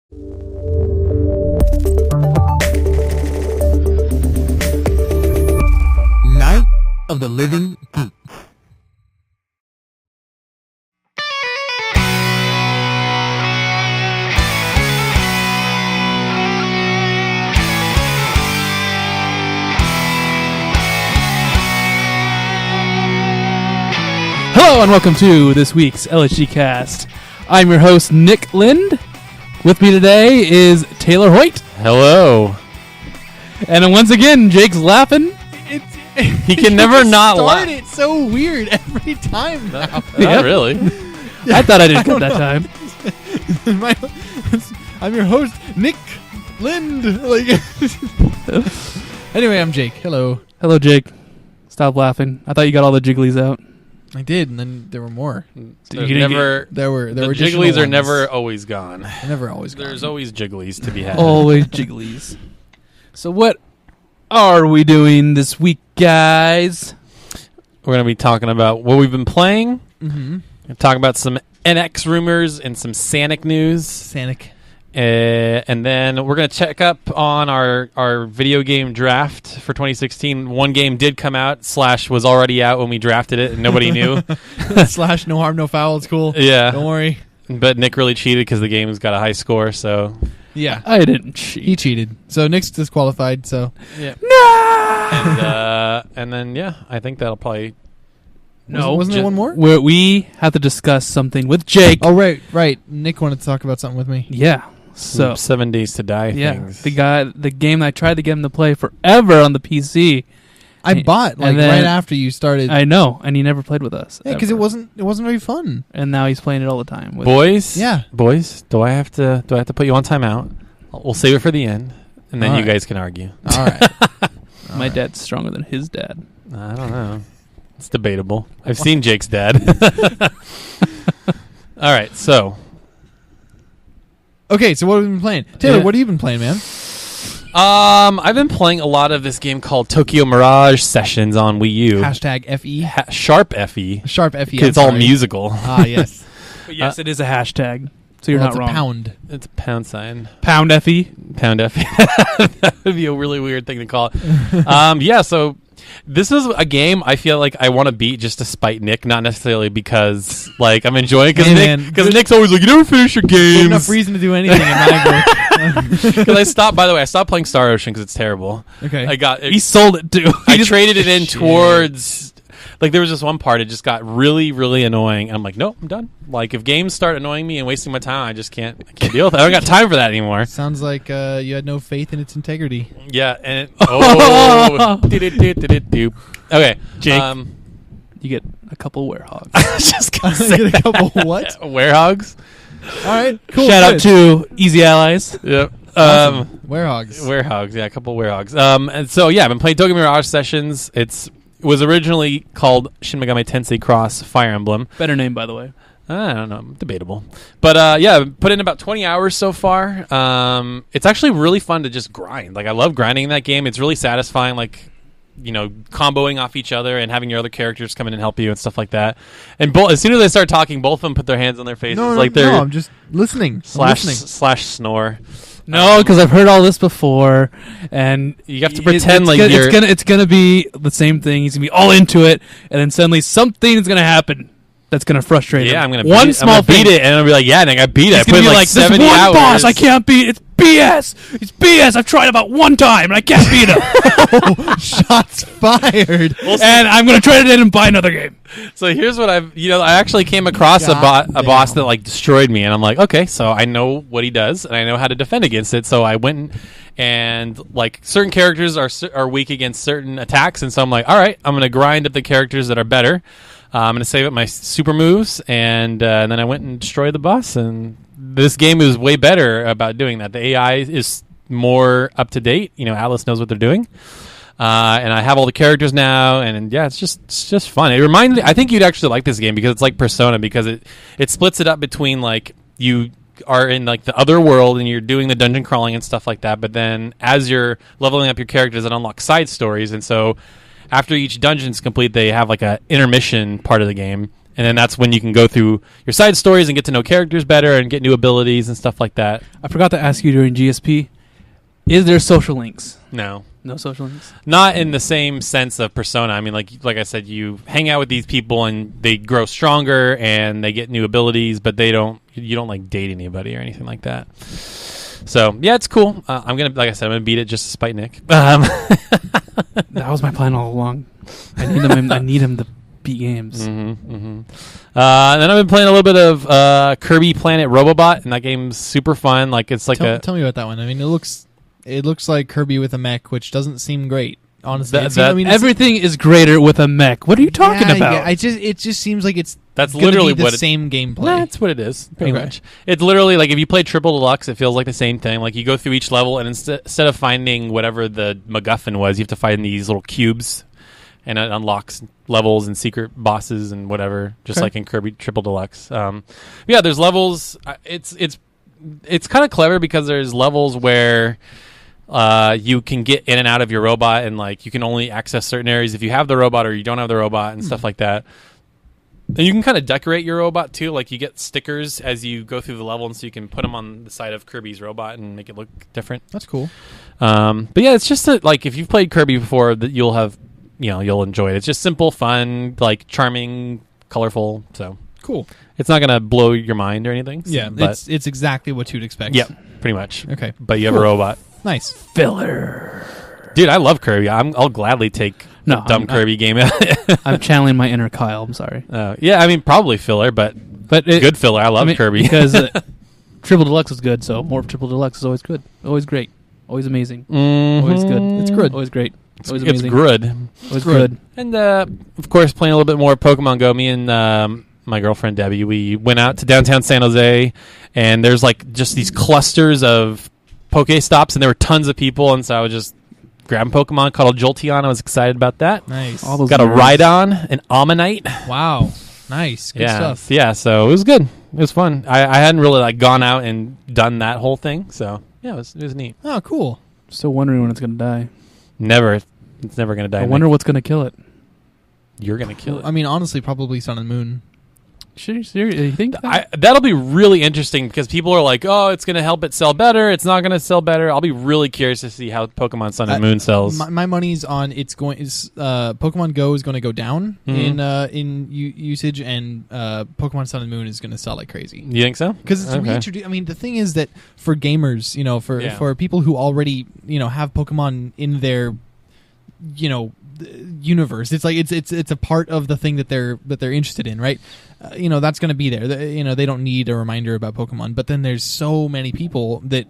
Night of the Living Geeks. Hello and welcome to this week's LHG cast. I'm your host, Nick Lind. With me today is Taylor Hoyt. Hello. And once again, Jake's laughing. He can never not laugh. It's so weird every time now. Not really. I thought I did good that time. I'm your host, Nick Lind. Anyway, I'm Jake. Hello. Hello, Jake. Stop laughing. I thought you got all the jigglies out. I did, and then there were more. There's never. There were The additional jigglies are ones. never always gone. They're never always gone. There's always jigglies to be had. Always jigglies. So what are we doing this week, guys? We're going to be talking about what we've been playing. Mm-hmm. Talk about some NX rumors and some Sanic news. Sanic. And then we're going to check up on our video game draft for 2016. One game did come out, / was already out when we drafted it, and nobody knew. / no harm, no foul. It's cool. Yeah. Don't worry. But Nick really cheated because the game's got a high score, so... Yeah. I didn't cheat. He cheated. So Nick's disqualified, so... Yeah. No! And then, yeah, I think that'll probably... No. Wasn't there one more? Where we have to discuss something with Jake. Oh, right. Nick wanted to talk about something with me. Yeah. So 7 Days to Die yeah, things. the game I tried to get him to play forever on the PC. I bought and then- right after you started. I know, and he never played with us. Yeah, because it ever. wasn't very fun. And now he's playing it all the time. With Boys, Yeah. boys, do I have to put you on timeout? We'll save it for the end, and then All you right. guys can argue. All right. my dad's stronger than his dad. I don't know. It's debatable. I've seen Jake's dad. All right, so Okay, so what have we been playing? Taylor, Yeah. what have you been playing, man? I've been playing a lot of this game called Tokyo Mirage Sessions on Wii U. Hashtag FE. Sharp FE. Sharp FE. Because it's all musical. Ah, yes. But yes, it is a hashtag, so you're Well, not it's wrong. a pound. It's a pound sign. Pound FE. Pound FE. That would be a really weird thing to call it. Yeah, so this is a game I feel like I want to beat just to spite Nick, not necessarily because like I'm enjoying it. Hey, man, Because Nick's always like, you never finish your Good games. enough reason to do anything in my book. Because I stopped. By the way, I stopped playing Star Ocean because it's terrible. Okay. I got. He sold it too. I traded it in towards. Like there was this one part, it just got really, really annoying. I'm like, nope, I'm done. Like if games start annoying me and wasting my time, I just can't deal with it. I don't got time for that anymore. Sounds like you had no faith in its integrity. Yeah, and okay, Jake. You get a couple werehogs. I was just gonna say Get a couple what? werehogs. All right, cool. Shout out good. to Easy Allies. Yep. Awesome. Werehogs. Werehogs, yeah, a couple werehogs. And so yeah, I've been playing Tokyo Mirage Sessions. It was originally called Shin Megami Tensei Cross Fire Emblem. Better name, by the way. I don't know, debatable. But yeah, I've put in about 20 hours so far. It's actually really fun to just grind. Like I love grinding in that game. It's really satisfying, like, you know, comboing off each other and having your other characters come in and help you and stuff like that. And as soon as they start talking, both of them put their hands on their faces like they're I'm just listening. I'm listening. slash snore. No, because I've heard all this before, and You have to pretend it's like gonna, you're... it's gonna be the same thing. He's gonna be all into it, and then suddenly something is gonna happen that's gonna frustrate him. Yeah, I'm gonna one beat small I'm gonna beat thing. it, and I'll be like, "Yeah, Nick, I beat it. I He's put gonna in be like like, this 70 one hours." boss I can't beat. It's BS. It's BS. I've tried about one time and I can't beat him. Shots fired. And I'm gonna try it in and buy another game. So here's what I actually came across a boss that like destroyed me, and I'm like, okay, so I know what he does, and I know how to defend against it. So I went and like certain characters are weak against certain attacks, and so I'm like, all right, I'm gonna grind up the characters that are better. I'm gonna save up my super moves, and then I went and destroyed the boss. And this game is way better about doing that. The AI is more up to date. You know, Atlas knows what they're doing. And I have all the characters now, and yeah, it's just fun. It reminds me, I think you'd actually like this game because it's like Persona, because it splits it up between like you are in like the other world and you're doing the dungeon crawling and stuff like that, but then as you're leveling up your characters, it unlocks side stories, and so after each dungeon's complete, they have like a intermission part of the game, And then that's when you can go through your side stories and get to know characters better and get new abilities and stuff like that. I forgot to ask you during GSP, is there social links? No. No social links? Not in the same sense of Persona. I mean, like I said, you hang out with these people and they grow stronger and they get new abilities, but you don't like date anybody or anything like that. So yeah, it's cool. I'm gonna beat it just to spite Nick. That was my plan all along. I need him to beat games. Then I've been playing a little bit of Kirby Planet Robobot, and that game's super fun. Like it's like tell me about that one. I mean, it looks like Kirby with a mech, which doesn't seem great. Honestly, everything is greater with a mech. What are you talking about? Yeah, it just seems like that's literally the same gameplay. That's what it is, pretty much. It's literally like if you play Triple Deluxe, it feels like the same thing. Like you go through each level, and instead of finding whatever the MacGuffin was, you have to find these little cubes, and it unlocks levels and secret bosses and whatever, just like in Kirby Triple Deluxe. Yeah, there's levels. It's kind of clever because there's levels where you can get in and out of your robot, and like you can only access certain areas if you have the robot or you don't have the robot and stuff like that. And you can kind of decorate your robot too, like you get stickers as you go through the level, and so you can put them on the side of Kirby's robot and make it look different. That's cool. But yeah, it's just like if you've played Kirby before, that you'll enjoy it. It's just simple, fun, like charming, colorful. So cool. It's not gonna blow your mind or anything. So, Yeah, but it's exactly what you'd expect. Yep, pretty much. Okay, but you have a robot. Nice filler. Dude, I love Kirby. I'll gladly take a dumb Kirby game. I'm channeling my inner Kyle. I'm sorry. Yeah, I mean, probably filler, but good filler. I love Kirby. Because Triple Deluxe is good, so more of Triple Deluxe is always good. Always great. Always amazing. Always good. It's good. Always great. Always it's amazing. good. Always good. And, of course, playing a little bit more Pokemon Go. Me and my girlfriend, Debbie, we went out to downtown San Jose, and there's like just these clusters of Pokestops, and there were tons of people, and so I was just grabbing Pokemon, caught a Jolteon. I was excited about that. Nice. All those got a Rhydon, an Ammonite. Wow. Nice. Good stuff. Yeah, so it was good. It was fun. I hadn't really like gone out and done that whole thing, so yeah, it was neat. Oh, cool. Still wondering when it's going to die. Never. It's never going to die. I wonder what's going to kill it. You're going to kill it. I mean, honestly, probably Sun and Moon. You think that'll be really interesting because people are like, oh, it's going to help it sell better. It's not going to sell better. I'll be really curious to see how Pokemon Sun and Moon sells. My money's on Pokemon Go is going to go down in usage, and Pokemon Sun and Moon is going to sell like crazy. You think so? Because it's I mean, the thing is that for gamers, for people who already have Pokemon in their universe, it's like it's a part of the thing that they're interested in, right? That's going to be there. They don't need a reminder about Pokemon. But then there's so many people that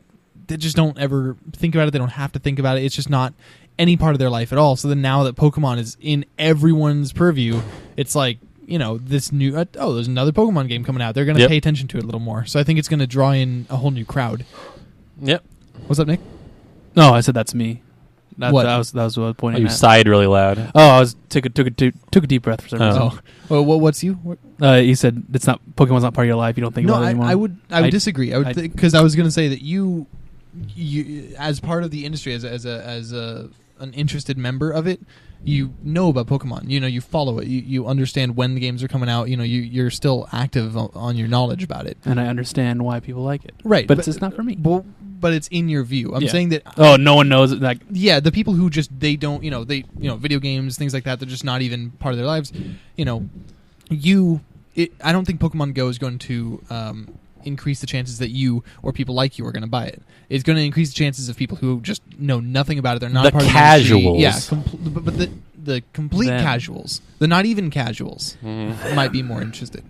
just don't ever think about it. They don't have to think about it. It's just not any part of their life at all. So then now that Pokemon is in everyone's purview, it's like this new there's another Pokemon game coming out. They're going to pay attention to it a little more. So I think it's going to draw in a whole new crowd. Yep. What's up, Nick? No, I said that's me. What? That was what I was pointing you at. sighed really loud. Oh, I was took a deep breath for some reason. Oh, what's you? You said it's not Pokemon's not part of your life. You don't think about it anymore. I would disagree. I would because I was going to say that you as part of the industry as an interested member of it, you know about Pokemon. You follow it. You understand when the games are coming out. You're still active on your knowledge about it. And I understand why people like it. Right, but it's not for me. But it's in your view. I'm saying that. Oh, no one knows it. Like, yeah, the people who just video games, things like that. They're just not even part of their lives. I don't think Pokemon Go is going to increase the chances that you or people like you are going to buy it. It's going to increase the chances of people who just know nothing about it. They're not part of the casuals. industry. Yeah, but the complete casuals, the not even casuals, might be more interested.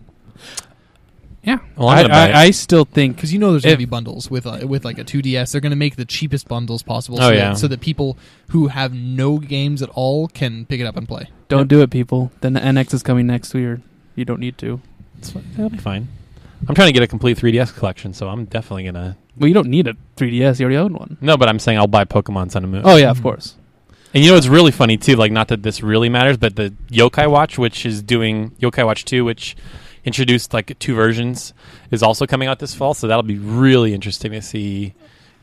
Yeah, well, I still think because there's going to be bundles with like a 2DS. They're going to make the cheapest bundles possible, so that people who have no games at all can pick it up and play. Don't do it, people. Then the NX is coming next year. You don't need to. That'll be fine. I'm trying to get a complete 3DS collection, so I'm definitely gonna. Well, you don't need a 3DS. You already own one. No, but I'm saying I'll buy Pokemon Sun and Moon. Oh yeah, of course. And it's really funny too. Like, not that this really matters, but the Yokai Watch, which is doing Yokai Watch 2, which introduced like 2 versions, is also coming out this fall. So that'll be really interesting to see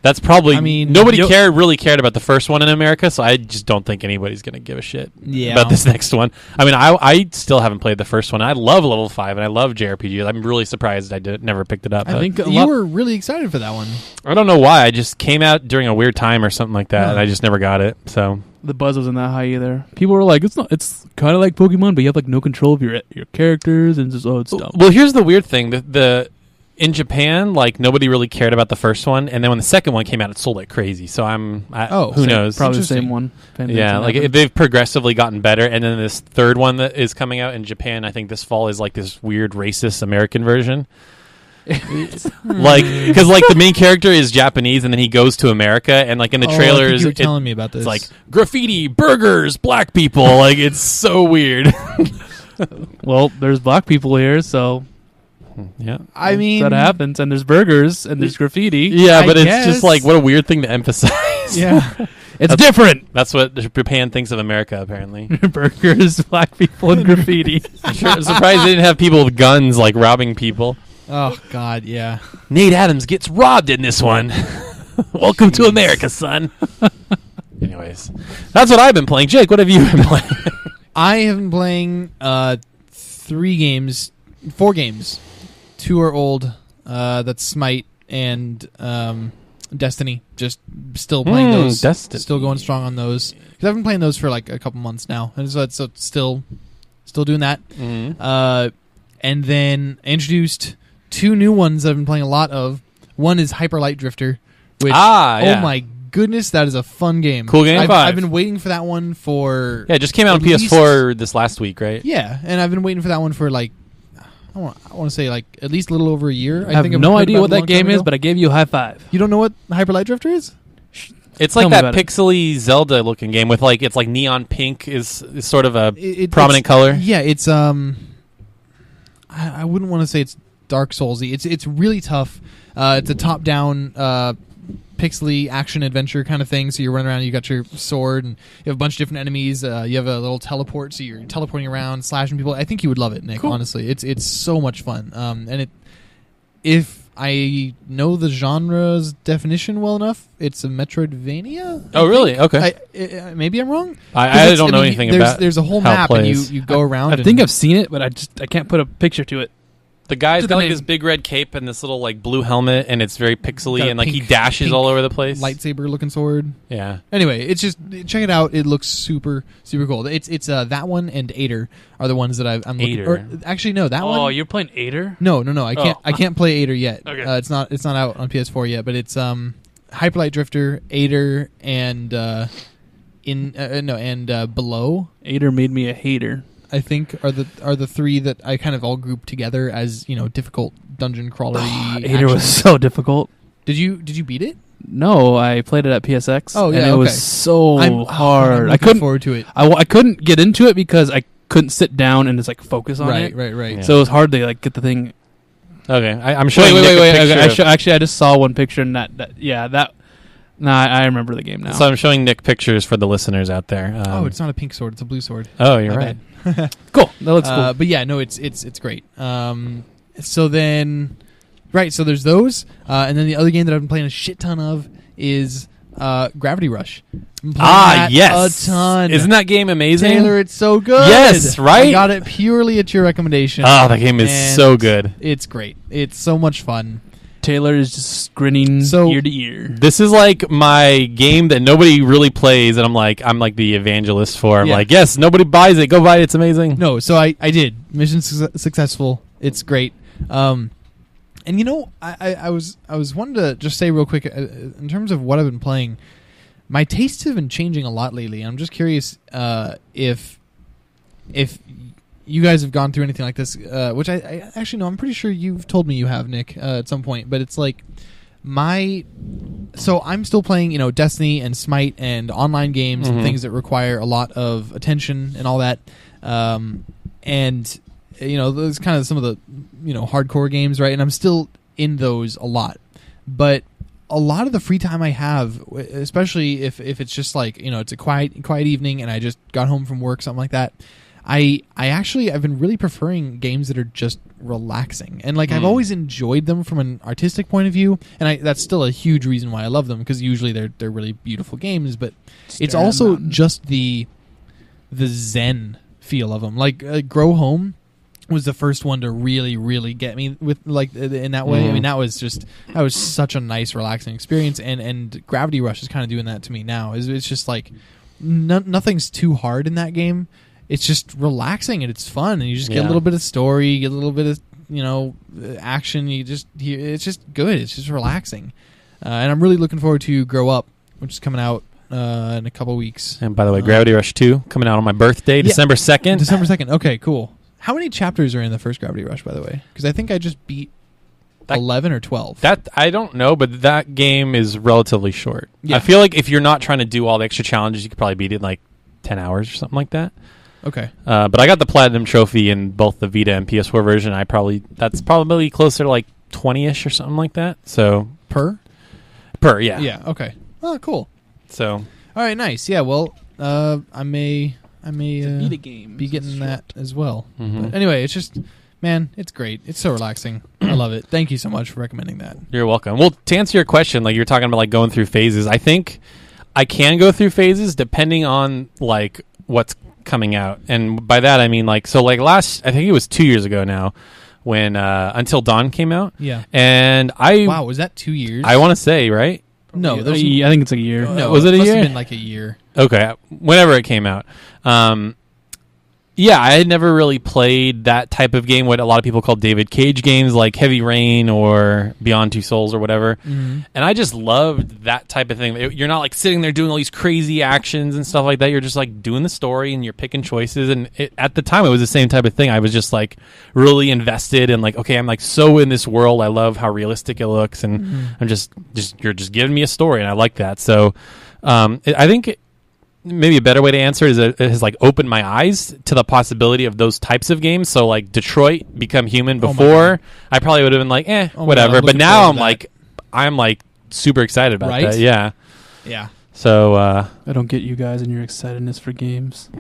That's probably. I mean, nobody really cared about the first one in America, so I just don't think anybody's going to give a shit about this next one. I mean, I still haven't played the first one. I love Level 5 and I love JRPGs. I'm really surprised I never picked it up. I think you were really excited for that one. I don't know why. I just came out during a weird time or something like that, and I just never got it. So the buzz wasn't that high either. People were like, it's kind of like Pokemon, but you have like no control of your characters, and it's dumb. Well, here's the weird thing: in Japan, like nobody really cared about the first one, and then when the second one came out, it sold like crazy. So who knows? Probably the same one. Yeah, like they've progressively gotten better, and then this third one that is coming out in Japan, I think this fall, is like this weird racist American version. Like, because like the main character is Japanese, and then he goes to America, and like in the trailers, you were telling me about this. It's like graffiti, burgers, black people. Like it's so weird. Well, there's black people here, so. Yeah, I mean that happens, and there's burgers and there's graffiti. Yeah, but I it's guess. just like what a weird thing to emphasize. Yeah, it's different. That's what Japan thinks of America, apparently. Burgers, black people, and graffiti. I'm surprised they didn't have people with guns like robbing people. Oh God, yeah. Nate Adams gets robbed in this one. Welcome to America, son. Anyways, that's what I've been playing. Jake, what have you been playing? I have been playing 4 games. 2 are old. That's Smite and Destiny. Just still playing those. Destiny. Still going strong on those. Because I've been playing those for like a couple months now, and so it's still doing that. Mm-hmm. And then I introduced 2 new ones I've been playing a lot of. One is Hyper Light Drifter, which yeah. oh my goodness, that is a fun game. Cool game. I've been waiting for that one for it just came out on PS4 this last week, right? Yeah, and I've been waiting for that one for like I want to say like at least a little over a year. I have no idea what that game is, but I gave you a high five. You don't know what Hyper Light Drifter is? It's like that pixely Zelda looking game with like it's like neon pink is sort of a prominent color. Yeah, it's I wouldn't want to say it's Dark Soulsy. It's really tough. It's a top down pixely action adventure kind of thing. So you run around, you got your sword, and you have a bunch of different enemies. You have a little teleport, so you're teleporting around, slashing people. I think you would love it, Nick. Cool. Honestly, it's so much fun. And if I know the genre's definition well enough, it's a Metroidvania. Oh, really? Okay. Maybe I'm wrong. I don't know anything about. There's a whole map, and you go around. I think I've seen it, but I can't put a picture to it. The guy's got like this big red cape and this little like blue helmet, and it's very pixely, and like he dashes all over the place. Lightsaber looking sword. Yeah. Anyway, it's just check it out. It looks super super cool. It's that one and Aider are the ones that I'm looking. Or, actually, no, that one. Oh, you're playing Aider? No. I can't play Aider yet. Okay. It's not out on PS4 yet, but it's Hyper Light Drifter, Aider, and Below. Aider made me a hater. I think are the 3 that I kind of all grouped together as difficult dungeon crawler. Aider was so difficult. Did you beat it? No, I played it at PSX. Oh yeah, and it was so hard. I couldn't forward to it. I couldn't get into it because I couldn't sit down and just like focus on it. Right. Yeah. So it was hard to like get the thing. Okay, I'm showing. Wait. Actually, I just saw one picture and I remember the game now. So I'm showing Nick pictures for the listeners out there. It's not a pink sword; it's a blue sword. Oh, you're right. Cool. That looks cool. But yeah, no, it's great. So then, right. So there's those, and then the other game that I've been playing a shit ton of is Gravity Rush. Yes, a ton. Isn't that game amazing, Taylor? It's so good. Yes, right. I got it purely at your recommendation. Oh, that game is so good. It's great. It's so much fun. Taylor is just grinning ear to ear. This is like my game that nobody really plays, and I'm like the evangelist for. I'm like, yes, nobody buys it. Go buy it. It's amazing. No, so I did. Mission successful. It's great. And I was wanting to just say real quick in terms of what I've been playing. My tastes have been changing a lot lately. I'm just curious if you guys have gone through anything like this, which I actually know. I'm pretty sure you've told me you have, Nick, at some point. But it's like so I'm still playing, Destiny and Smite and online games and things that require a lot of attention and all that. And those kind of some of the hardcore games, right? And I'm still in those a lot, but a lot of the free time I have, especially if it's just like it's a quiet evening and I just got home from work, something like that. I've been really preferring games that are just relaxing, and like I've always enjoyed them from an artistic point of view, and that's still a huge reason why I love them, because usually they're really beautiful games, but it's also just the zen feel of them. Like Grow Home was the first one to really get me with like in that way. I mean, that was such a nice relaxing experience, and Gravity Rush is kind of doing that to me now. It's just like nothing's too hard in that game. It's just relaxing and it's fun, and you just get a little bit of story, you get a little bit of action. It's just good. It's just relaxing, and I'm really looking forward to Grow Up, which is coming out in a couple weeks. And by the way, Gravity Rush 2 coming out on my birthday, December 2nd. December 2nd. Okay, cool. How many chapters are in the first Gravity Rush, by the way? Because I think I just beat 11 or 12. That I don't know, but that game is relatively short. Yeah. I feel like if you're not trying to do all the extra challenges, you could probably beat it in like 10 hours or something like that. Okay. But I got the Platinum Trophy in both the Vita and PS4 version. That's probably closer to like 20-ish or something like that. So Per, yeah. Yeah, okay. Oh, cool. So All right, nice. Yeah, well, I may Vita game. be getting that as well. Mhm. But anyway, it's just, man, it's great. It's so relaxing. I love it. Thank you so much for recommending that. you're welcome. Well, to answer your question, like you're talking about like going through phases, I think I can go through phases depending on like what's coming out. And by that I mean like, so like I think it was 2 years ago now when Until Dawn came out. Yeah. And Wow, was that 2 years? I want to say, right? No, I think it's like a year. no. Was it a must year? have been like a year. Okay, whenever it came out. Yeah, I had never really played that type of game, what a lot of people call David Cage games, like Heavy Rain or Beyond Two Souls or whatever. Mm-hmm. And I just loved that type of thing. You're not like sitting there doing all these crazy actions and stuff like that. You're just like doing the story and you're picking choices. And at the time, it was the same type of thing. I was just like really invested and like, okay, I'm like so in this world. I love how realistic it looks, and I'm just you're just giving me a story, and I like that. So I think maybe a better way to answer it is it has like opened my eyes to the possibility of those types of games. So like Detroit Become Human, before I probably would have been like, whatever. God, but now I'm like super excited about Right? that. Yeah. Yeah. So I don't get you guys and your excitedness for games.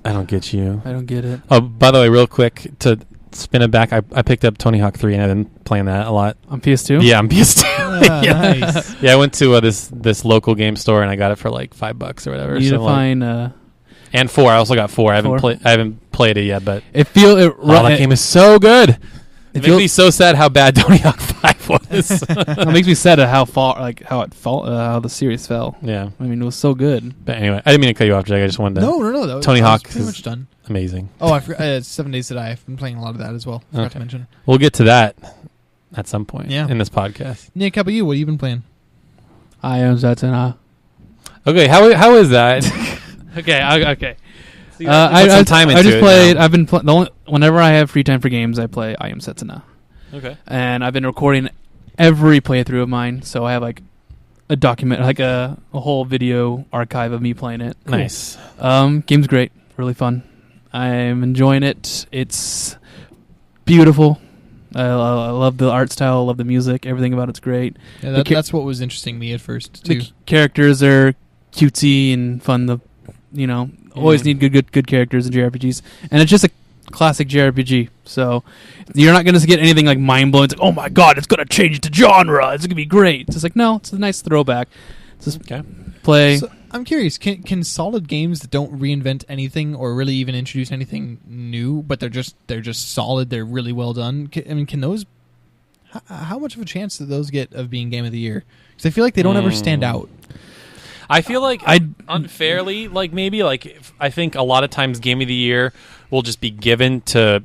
I don't get you. I don't get it. Oh, by the way, real quick to spin it back, I picked up Tony Hawk 3 and I've been playing that a lot. On PS2? Yeah, on PS2. Yeah. Nice. Yeah, I went to this local game store and I got it for like $5 or whatever. You need to like- find... and 4. I also got 4. I Four. haven't played it yet, but that game is so good. It makes me so sad how bad Tony Hawk 5 was. It makes me sad at how the series fell. Yeah. I mean, it was so good. But anyway, I didn't mean to cut you off, Jake. I just wanted to. No. That was, Tony that was Hawk pretty is- much done. Amazing. Oh, I forgot. 7 Days to Die. I've been playing a lot of that as well. Forgot to mention. We'll get to that at some point Yeah. in this podcast. Nick, how about you? What have you been playing? I am Zatanna. Okay, how is that? Okay. Put some time into I just it played. now. I've been whenever I have free time for games, I play I Am Setsuna. Okay. And I've been recording every playthrough of mine, so I have like a document, like a whole video archive of me playing it. Nice. Game's great, really fun. I'm enjoying it. It's beautiful. I love the art style. I love the music. Everything about it's great. Yeah, that's what was interesting me at first too. The characters are cutesy and fun. Always need good characters in JRPGs, and it's just a classic JRPG. So you're not going to get anything like mind blowing. It's like, oh my god, it's going to change the genre. It's going to be great. It's just like, no, it's a nice throwback. Just play. So, I'm curious. Can solid games that don't reinvent anything or really even introduce anything new, but they're just solid, they're really well done? Can those? How much of a chance do those get of being Game of the Year? Because I feel like they don't ever stand out. I feel like unfairly, like maybe like I think a lot of times Game of the Year will just be given to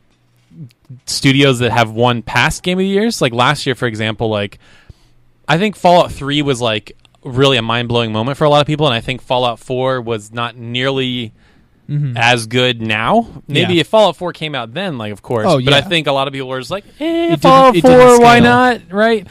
studios that have won past Game of the Years. Like last year, for example, like I think Fallout 3 was like really a mind-blowing moment for a lot of people, and I think Fallout 4 was not nearly as good now. Maybe if Fallout 4 came out then, like of course. But I think a lot of people were just like, Fallout 4, why not? Right?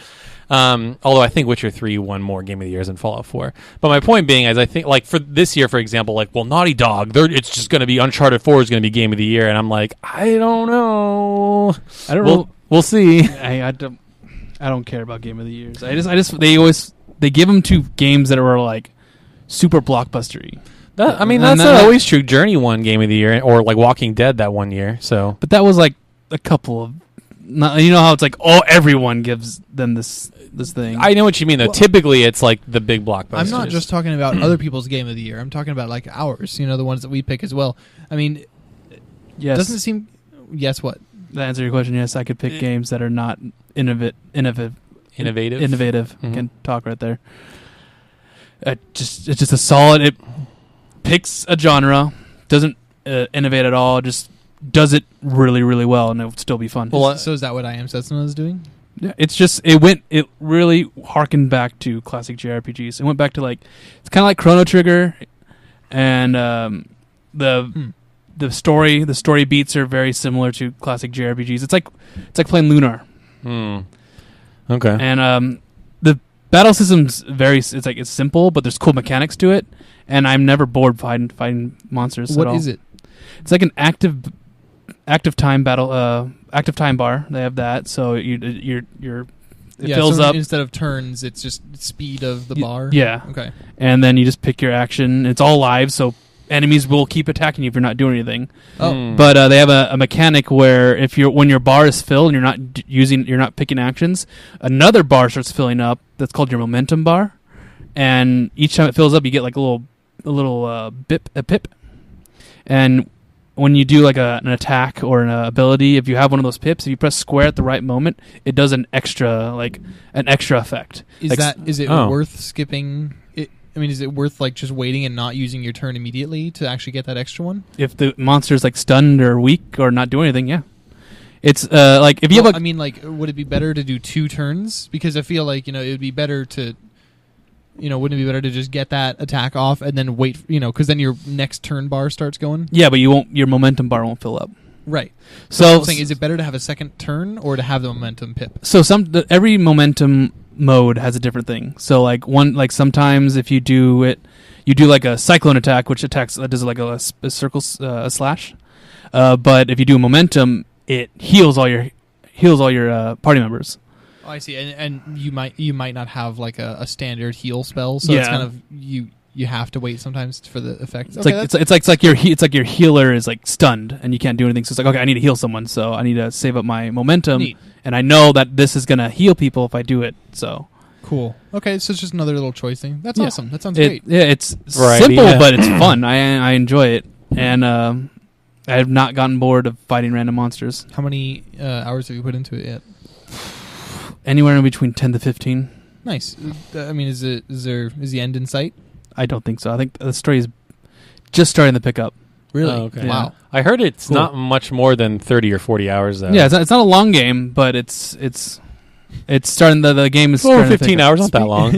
Although I think Witcher 3 won more Game of the Years than Fallout 4. But my point being is I think like for this year, for example, like, well, Naughty Dog, it's just going to be Uncharted 4 is going to be Game of the Year. And I'm like, I don't know. I don't know. We'll see. I don't care about Game of the Years. They give them to games that were like super blockbustery. I mean, And that's then not always true. Journey won Game of the Year, or like Walking Dead that one year. So, But that was like a couple of. Not, you know how it's like, everyone gives them this thing. I know what you mean, though. Well, Typically, it's like the big blockbusters. I'm not just talking about other people's Game of the Year. I'm talking about like ours. You know, the ones that we pick as well. I mean, Yes. doesn't it seem? Yes. What? To answer your question, yes, I could pick games that are not innovative. Innovative. I can talk right there. It's just a solid. It picks a genre, doesn't innovate at all. Just does it really, really well, and it would still be fun. Well, So is that what I Am Setsuna is doing? Yeah, it's just it really harkened back to classic JRPGs. It went back to it's kind of like Chrono Trigger, and the story beats are very similar to classic JRPGs. It's like playing Lunar. Okay. And the battle system's it's simple, but there's cool mechanics to it, and I'm never bored fighting monsters. What at all. is it? It's like an active time battle, active time bar. They have that, so it fills so up. instead of turns. It's just speed of the bar. Yeah. Okay. And then you just pick your action. It's all live, so enemies will keep attacking you if you're not doing anything. Oh. But they have a mechanic where when your bar is filled and you're not picking actions, another bar starts filling up. That's called your momentum bar, and each time it fills up, you get like a little pip. And when you do like an attack or an ability, if you have one of those pips, if you press square at the right moment, it does an extra effect. Is it Oh. worth skipping? I mean, is it worth just waiting and not using your turn immediately to actually get that extra one? If the monster's stunned or weak or not doing anything, yeah. It's if you have I mean, would it be better to do 2 turns? Because I feel like, it would be better to, wouldn't it be better to just get that attack off and then wait, because then your next turn bar starts going? Yeah, but your momentum bar won't fill up. Right. So I'm saying, is it better to have a second turn or to have the momentum pip? So every momentum mode has a different thing. So sometimes if you do it, you do like a cyclone attack, which does a circle slash. But if you do a momentum, it heals all your party members. Oh, I see. And you might not have a standard heal spell, so it's Yeah. kind of you have to wait sometimes for the effect. It's like your healer is stunned and you can't do anything. So it's okay, I need to heal someone, so I need to save up my momentum. Neat. And I know that this is gonna heal people if I do it. So cool. Okay, so it's just another little choice thing. That's Yeah. awesome. That sounds great. Yeah, it's Variety, simple, yeah. but it's fun. I enjoy it, and I have not gotten bored of fighting random monsters. How many hours have you put into it yet? Anywhere in between 10 to 15. Nice. I mean, is the end in sight? I don't think so. I think the story is just starting to pick up. Really? Oh, okay. Wow. I heard it's Cool. not much more than 30 or 40 hours, though. Yeah, it's not a long game, but it's starting. The game is Over starting to 15 pick up. hours, not that long.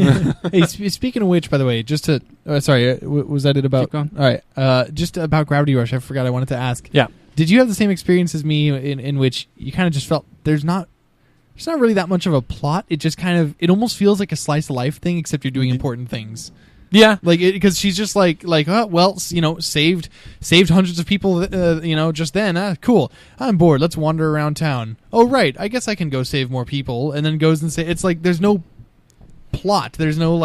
Hey, speaking of which, by the way, just to sorry, was that it about? Keep going. All right, just about Gravity Rush. I forgot I wanted to ask. Yeah. Did you have the same experience as me in which you kind of just felt there's not really that much of a plot? It just it almost feels like a slice of life thing, except you're doing important things. Yeah. Because she's just oh, well, saved hundreds of people, just then. Cool. I'm bored. Let's wander around town. Oh, right. I guess I can go save more people. And then goes and say, it's there's no plot. There's no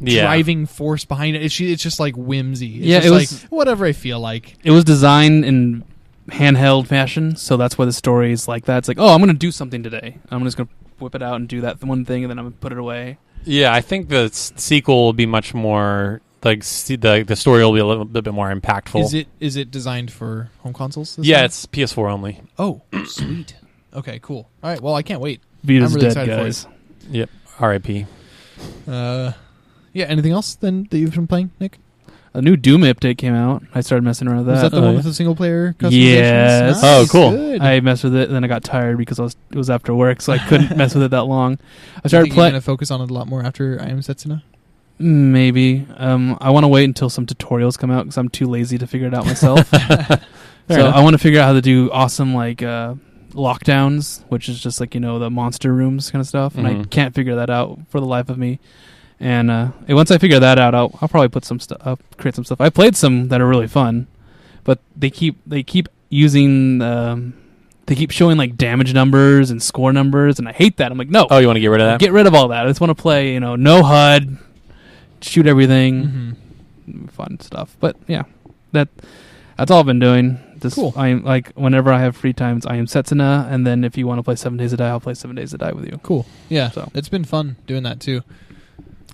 driving force behind it. It's just whimsy. It's just whatever I feel like. It was designed in handheld fashion, so that's why the story is like that. It's I'm going to do something today. I'm just going to whip it out and do that one thing, and then I'm going to put it away. Yeah, I think the sequel will be much more the story will be a little bit more impactful. Is it designed for home consoles? Yeah, time? it's PS4 only. Oh, sweet. Okay, cool. All right, well, I can't wait. Vita's I'm really dead, excited for guys. Yep. R.I.P. Yeah, anything else then that you've been playing, Nick? A new Doom update came out. I started messing around with Was that. that the one with the single player customizations? Yes. Nice, Oh, cool. Good. I messed with it, and then I got tired because it was after work, so I couldn't mess with it that long. I started You're playing. going to focus on it a lot more after I Am Setsuna? Maybe. I want to wait until some tutorials come out because I'm too lazy to figure it out myself. enough. I want to figure out how to do awesome lockdowns, which is just the monster rooms kind of stuff, and I Mhm. can't figure that out for the life of me. And once I figure that out, I'll probably put some stuff. I'll create some stuff. I played some that are really fun, but they keep using. They keep showing damage numbers and score numbers, and I hate that. I'm like, no, Oh, you want to get rid of that? get rid of all that. I just want to play, no HUD, shoot everything. Mm-hmm. fun stuff. But yeah, that's all I've been doing. Cool. I am like whenever I have free times, I am Setsuna, and then if you want to play 7 Days to Die, I'll play 7 Days to Die with you. Cool. Yeah. So. It's been fun doing that too.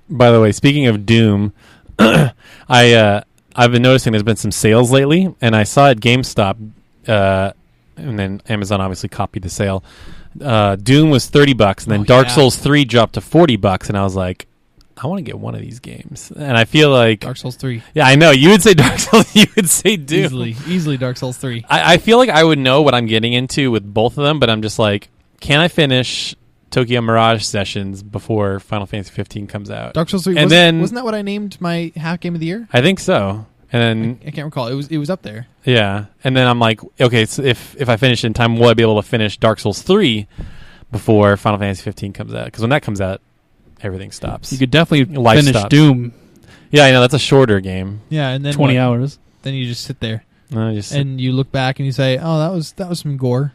By the way, speaking of Doom, I've been noticing there's been some sales lately, and I saw at GameStop, and then Amazon obviously copied the sale. Doom was $30, and then Dark Souls 3 dropped to $40, and I was like, I want to get one of these games. And I feel like Dark Souls 3. Yeah, I know. You would say Dark Souls, you would say Doom. Easily Dark Souls 3. I feel like I would know what I'm getting into with both of them, but I'm just like, can I finish Tokyo Mirage Sessions before Final Fantasy 15 comes out? Dark Souls 3. And wasn't that what I named my half game of the year? I think so. And then I can't recall. It was up there. Yeah. And then I'm like, okay, so if I finish in time, will I be able to finish Dark Souls 3 before Final Fantasy 15 comes out? Because when that comes out, everything stops. You could definitely Life finish stops. Doom. Yeah, I know. That's a shorter game. Yeah, and then 20 hours. Then you just sit there Just and you look back and you say, "Oh, that was some gore."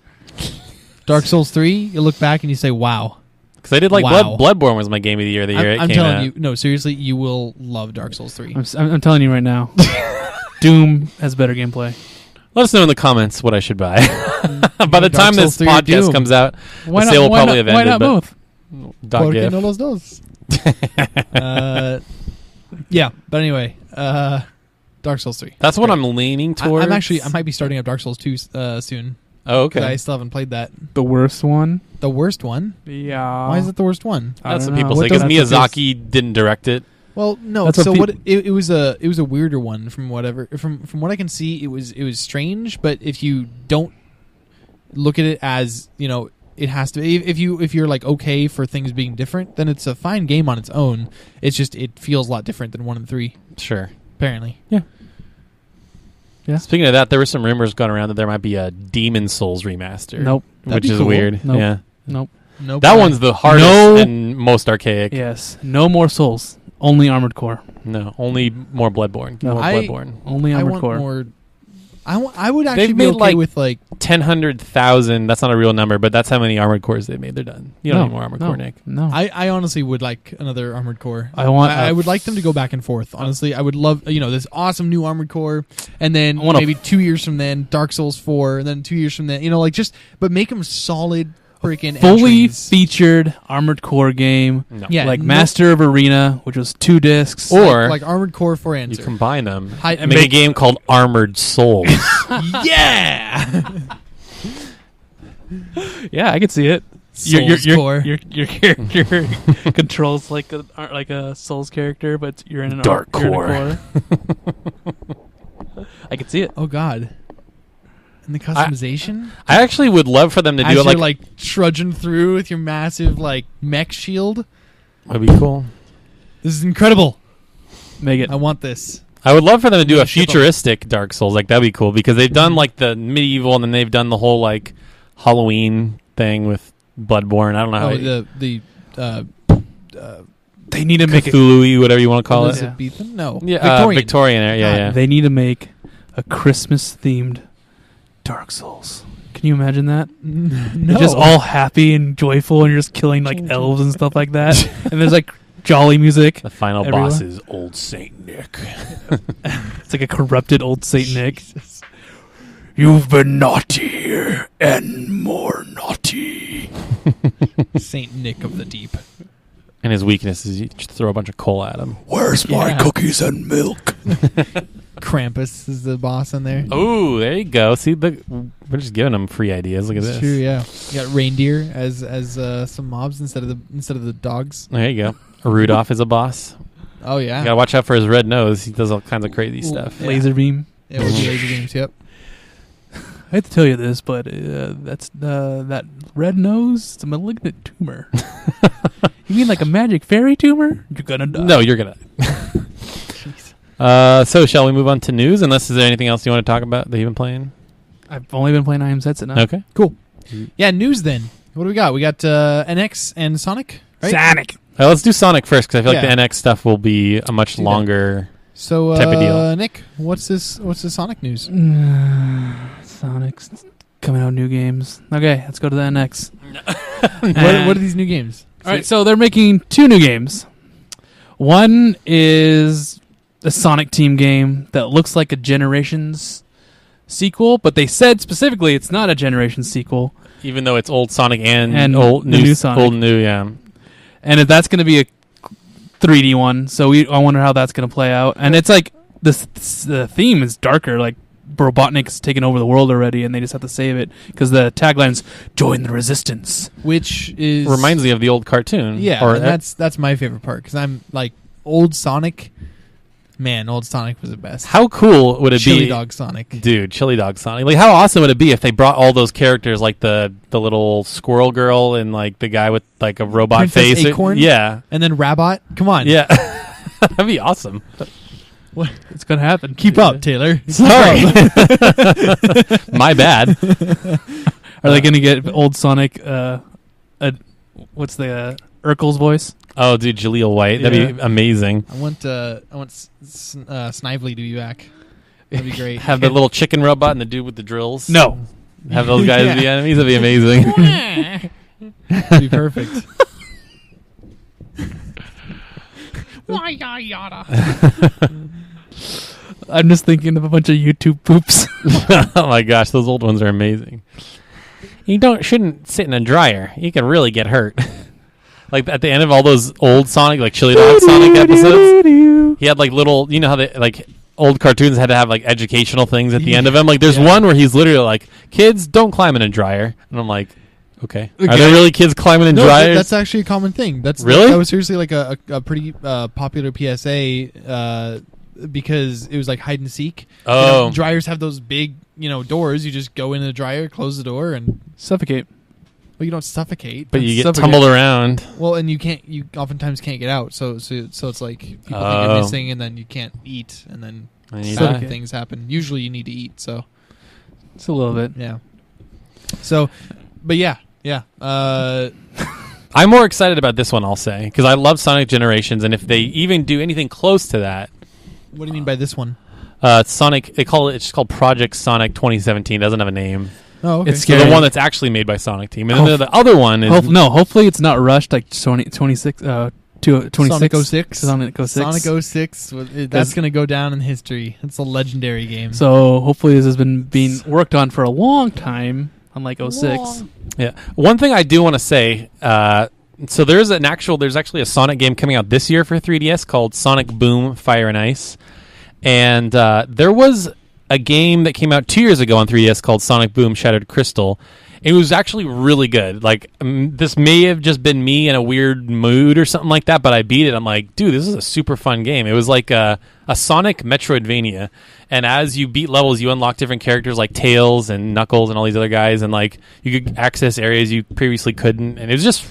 Dark Souls 3, you look back and you say, "Wow." Because I did like Wow. Bloodborne was my game of the year. I'm it came telling out. you, no, seriously, you will love Dark Souls 3. I'm telling you right now. Doom has better gameplay. Let us know in the comments what I should buy. By the Dark time Souls this 3 or podcast Doom? comes out, Why the sale will why probably not, have why ended. not but both? dot Porque gif. no los dos. Yeah, but anyway, Dark Souls 3. That's what Great. I'm leaning towards. I might be starting up Dark Souls 2 soon. Oh, 'Cause I okay. still haven't played that. The worst one? The worst one? Yeah. Why is it the worst one? I That's don't what people know. say. Because That's what Miyazaki didn't direct it. Well, no. That's what So peop- what? It was a weirder one from whatever. From what I can see, it was strange. But if you don't look at it as it has to. If you're like okay for things being different, then it's a fine game on its own. It's just it feels a lot different than 1 and 3. Sure. Apparently. Yeah. Speaking of that, there were some rumors going around that there might be a Demon Souls remaster. Nope. That'd Which be is cool. weird. Nope. Yeah. Nope. No. That one's the hardest No. and most archaic. Yes. No more Souls. Only Armored Core. No, only more Bloodborne. No. More Bloodborne. Only I Armored want Core. more. I would actually They've be made, okay like, with like 100,000. That's not a real number, but that's how many Armored Cores they made. They're done. You don't need more Armored Core, Nick. No. I honestly would like another Armored Core. I would like them to go back and forth. Honestly, I would love this awesome new Armored Core, and then I wanna- maybe 2 years from then Dark Souls 4, and then 2 years from then but make them solid freaking fully entries. featured Armored Core game. No. Yeah, Like no- Master of Arena, which was 2 discs. Or like Armored Core for you Answer. combine them Hi- and make a game called Armored Souls. Yeah, yeah, I could see it. Souls Core. Your character controls like a Souls character, but you're in an Dark you're in a core. I could see it. Oh God, and the customization. I actually would love for them to As do it you're like trudging through with your massive mech shield. That'd be cool. This is incredible. Make it. I want this. I would love for them to do Yeah, a ship 'em. futuristic Dark Souls. Like that'd be cool because they've done like the medieval and then they've done the whole like Halloween thing with Bloodborne. I don't know how They need to make it. Cthulhu, whatever you want to call it. Elizabethan? No. Yeah, Victorian. Victorian era. Yeah, God, yeah. They need to make a Christmas themed Dark Souls. Can you imagine that? No. You're just all happy and joyful, and you're just killing like elves and stuff like that. And there's like jolly music. The final Everywhere. boss is Old Saint Nick. It's like a corrupted old Saint Nick. You've been naughty and more naughty. Saint Nick of the Deep. And his weakness is you just throw a bunch of coal at him. Where's my Yeah. cookies and milk? Krampus is the boss in there. Oh, there you go. See, we're just giving them free ideas. Look at It's this. true, yeah. You got reindeer as some mobs instead of the dogs. There you go. Rudolph is a boss. Oh yeah. You gotta watch out for his red nose. He does all kinds of crazy stuff. Yeah. Laser beam. Yeah, with the laser games, yep. I hate to tell you this, but that's that red nose. It's a malignant tumor. You mean like a magic fairy tumor? You're gonna die. No, you're gonna. So shall we move on to news? Unless is there anything else you want to talk about that you've been playing? I've only been playing I Am Setsuna. Okay. Cool. Yeah, news then. What do we got? We got NX and Sonic, right? Sonic. Let's do Sonic first because I feel like Yeah. the NX stuff will be a much Do that. longer. So type of deal. Nick, what's this Sonic news? Sonic's coming out with new games. Okay, let's go to the NX. What are these new games? All right, so they're making 2 new games. One is a Sonic Team game that looks like a Generations sequel, but they said specifically it's not a Generations sequel. Even though it's old Sonic and old new Sonic. Old new, yeah. And if that's going to be a 3D one, so I wonder how that's going to play out. And it's like the theme is darker, like Robotnik's taken over the world already, and they just have to save it because the tagline's "Join the Resistance," which is reminds me of the old cartoon. Yeah, and that's my favorite part because I'm like old Sonic. Man, old Sonic was the best. How cool would it be? Chili Dog Sonic. Dude, Chili Dog Sonic. Like, how awesome would it be if they brought all those characters, like the little squirrel girl and, like, the guy with, like, a robot Princess face? Acorn? Yeah. And then Rabot? Come on. Yeah. That'd be awesome. What? It's going to happen. Keep up, Taylor. Sorry. My bad. Are they going to get old Sonic, what's the Urkel's voice? Oh, dude, Jaleel White. That'd be amazing. I want Snively to be back. That'd be great. Have the little chicken robot and the dude with the drills. No. Have those guys be enemies. That'd be amazing. That'd be perfect. I'm just thinking of a bunch of YouTube poops. Oh my gosh, those old ones are amazing. You shouldn't sit in a dryer. You can really get hurt. Like at the end of all those old Sonic, like Chili Dog Sonic episodes, he had like little, you know how they like old cartoons had to have like educational things at the end of them. Like there's one where he's literally like, "Kids, don't climb in a dryer," and I'm like, okay. Are there really kids climbing in dryers? That's actually a common thing. Really? That was seriously like a pretty popular PSA because it was like hide and seek. Oh, dryers have those big doors. You just go in the dryer, close the door, and suffocate. Well, you don't suffocate, but you get tumbled around. Well, and you oftentimes can't get out. So it's like people think you're missing, and then you can't eat, and then bad things happen. Usually, you need to eat. So it's a little bit, yeah. So, but yeah. I'm more excited about this one, I'll say, because I love Sonic Generations, and if they even do anything close to that. What do you mean by this one? Sonic. It's called Project Sonic 2017. It doesn't have a name. Oh, okay. It's the one that's actually made by Sonic Team, and then the other one is hopefully it's not rushed like Sonic 26. Sonic 06. Sonic 06. Sonic 06. That's going to go down in history. It's a legendary game. So hopefully this has been being worked on for a long time, unlike 06. Yeah. One thing I do want to say. So there's actually a Sonic game coming out this year for 3DS called Sonic Boom Fire and Ice, and there was a game that came out 2 years ago on 3DS called Sonic Boom Shattered Crystal. It was actually really good. Like this may have just been me in a weird mood or something like that, but I beat it. I'm like, dude, this is a super fun game. It was like a Sonic Metroidvania, and as you beat levels, you unlock different characters like Tails and Knuckles and all these other guys, and like you could access areas you previously couldn't, and it was just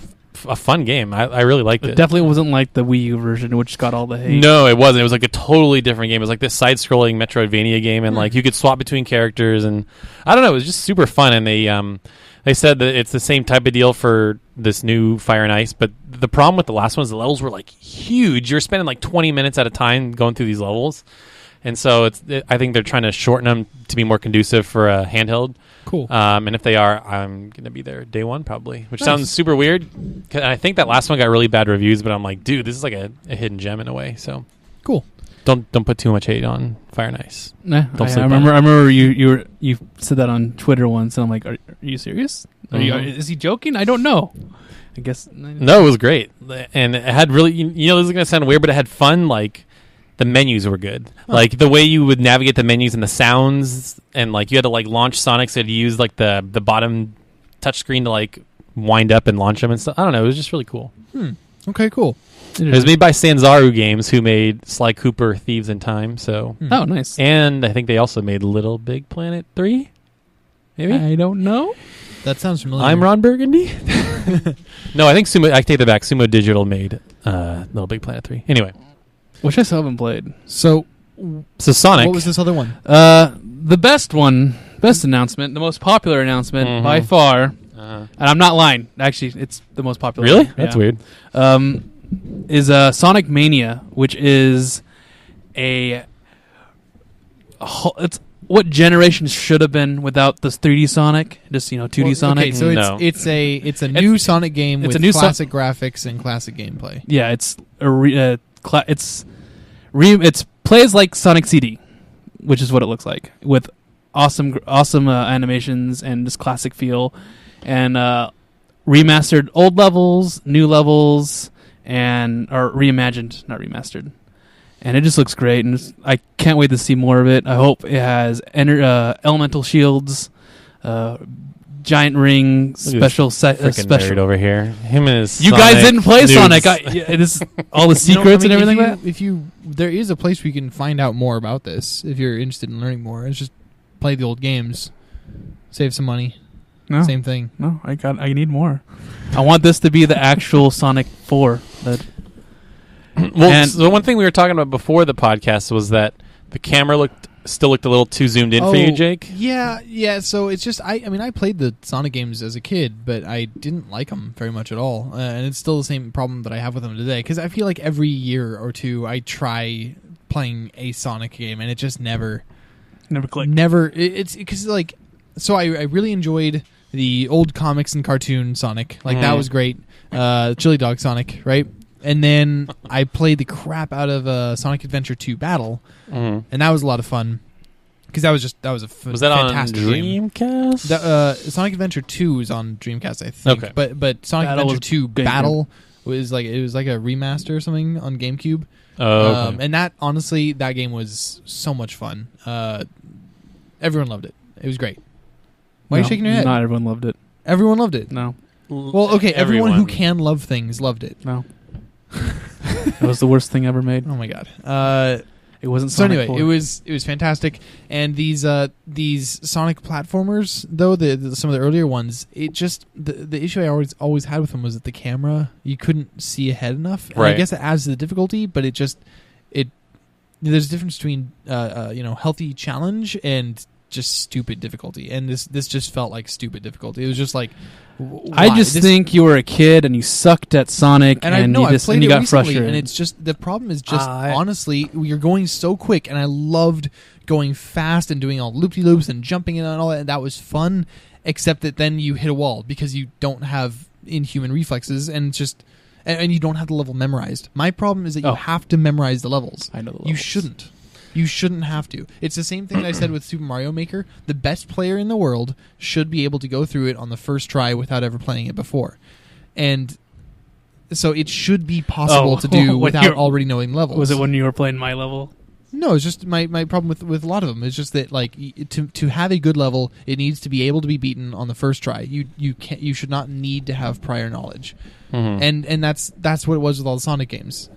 a fun game. I really liked it. It definitely wasn't like the Wii U version, which got all the hate. No, it wasn't. It was like a totally different game. It was like this side-scrolling Metroidvania game, and like you could swap between characters, and I don't know. It was just super fun. And they said that it's the same type of deal for this new Fire and Ice. But the problem with the last one is the levels were like huge. You're spending like 20 minutes at a time going through these levels, and so I think they're trying to shorten them to be more conducive for a handheld. Cool. And if they are, I'm going to be there day one probably, which sounds super weird. I think that last one got really bad reviews, but I'm like, dude, this is like a hidden gem in a way. So cool. Don't put too much hate on Fire and Ice. Nah, I remember you said that on Twitter once, and I'm like, are you serious? Is he joking? I don't know. I guess no, it was great, and it had really this is going to sound weird, but it had fun. Like the menus were good. Like the way you would navigate the menus and the sounds, and like you had to like launch Sonic, so you use like the bottom touchscreen to like wind up and launch them and stuff. I don't know. It was just really cool. Okay, cool. It was made by Sanzaru Games, who made Sly Cooper, Thieves in Time. So oh, nice. And I think they also made Little Big Planet 3. Maybe I don't know. That sounds familiar. I'm Ron Burgundy. No, I think Sumo. I take that back. Sumo Digital made Little Big Planet 3. Anyway. Which I still haven't played. So Sonic. What was this other one? The best announcement, the most popular announcement by far, and I'm not lying. Actually, it's the most popular. Really? One. That's yeah. weird. Is Sonic Mania, which is it's what Generations should have been without this 3D Sonic, just 2D Sonic. Okay, so it's a new Sonic game with classic graphics and classic gameplay. Yeah, it's plays like Sonic CD, which is what it looks like, with awesome animations and this classic feel, and remastered old levels, new levels, or reimagined, not remastered. And it just looks great, and I can't wait to see more of it. I hope it has elemental shields, giant ring, special set, freaking nerd over here. Him and his You guys didn't play noobs. Sonic. This all the secrets and everything like that. There is a place where you can find out more about this if you're interested in learning more. It's just play the old games, save some money. No, Same thing. No, I need more. I want this to be the actual Sonic 4. Well, so one thing we were talking about before the podcast was that the camera still looked a little too zoomed in for you, Jake. Yeah. So it's just I mean I played the Sonic games as a kid, but I didn't like them very much at all, and it's still the same problem that I have with them today. Because I feel like every year or two I try playing a Sonic game, and it just never clicked. It's because like so I really enjoyed the old comics and cartoon Sonic, like that was great. Chili Dog Sonic, right? And then I played the crap out of Sonic Adventure 2 Battle, and that was a lot of fun because that was a fantastic game. Dreamcast? Sonic Adventure 2 is on Dreamcast, I think. Okay. But Sonic Battle Adventure 2 good Battle was like a remaster or something on GameCube. Oh, okay. And that honestly, that game was so much fun. Everyone loved it. It was great. Why are you shaking your head? Not everyone loved it. Everyone loved it. No. Well, okay, everyone who can love things loved it. No. It was the worst thing ever made. Oh my god. It wasn't So Sonic anyway, 4. it was fantastic. And these Sonic platformers, though some of the earlier ones, it just the issue I always had with them was that the camera, you couldn't see ahead enough. And I guess it adds to the difficulty, but there's a difference between healthy challenge and just stupid difficulty, and this just felt like stupid difficulty. It was just like, I just think you were a kid and you sucked at Sonic, and I know you I played you it got recently, frustrated. and it's just the problem is just honestly you're going so quick, and I loved going fast and doing all loop de loops and jumping in and all that. And that was fun, except that then you hit a wall because you don't have inhuman reflexes, and you don't have the level memorized. My problem is that you have to memorize the levels. I know the levels. You shouldn't. You shouldn't have to. It's the same thing that I said with Super Mario Maker. The best player in the world should be able to go through it on the first try without ever playing it before. And so it should be possible to do without already knowing levels. Was it when you were playing my level? No, it's just my problem with a lot of them. It's just that like to have a good level, it needs to be able to be beaten on the first try. You should not need to have prior knowledge. Mm-hmm. And that's what it was with all the Sonic games.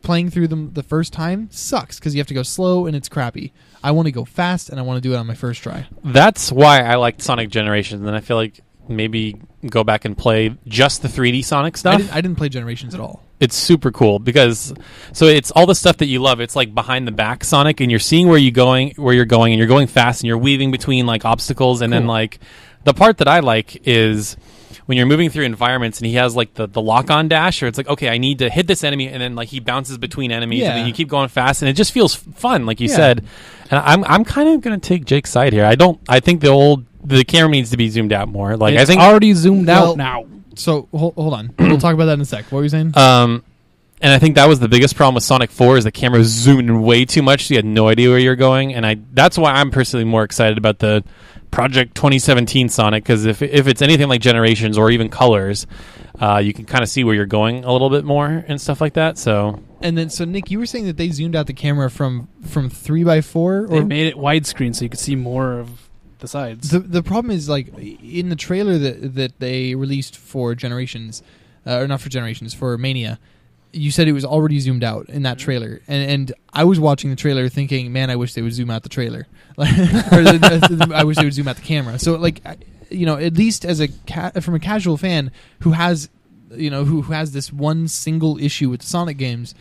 Playing through them the first time sucks because you have to go slow and it's crappy. I want to go fast and I want to do it on my first try. That's why I liked Sonic Generations, and I feel like maybe go back and play just the 3D Sonic stuff. I didn't play Generations at all. It's super cool because it's all the stuff that you love. It's like behind the back Sonic, and you're seeing where you're going, and you're going fast, and you're weaving between like obstacles, and then like the part that I like is when you're moving through environments and he has like the lock-on dash, or it's like, okay, I need to hit this enemy, and then like he bounces between enemies, and then you keep going fast, and it just feels fun, like you said. And I'm kind of going to take Jake's side here. I think the camera needs to be zoomed out more. Like I think already zoomed out now. So hold on, we'll talk about that in a sec. What were you saying? And I think that was the biggest problem with Sonic 4 is the camera was zoomed in way too much, so you had no idea where you're going. And that's why I'm personally more excited about the Project 2017 Sonic, because if it's anything like Generations or even Colors, you can kind of see where you're going a little bit more and stuff like that. So Nick, you were saying that they zoomed out the camera from 3x4, or they made it widescreen so you could see more of the sides. The problem is like in the trailer that they released for Generations, or not for Generations, for Mania. You said it was already zoomed out in that trailer, and I was watching the trailer thinking, man, I wish they would zoom out the trailer. I wish they would zoom out the camera. So like, at least as from a casual fan who has this one single issue with the Sonic games,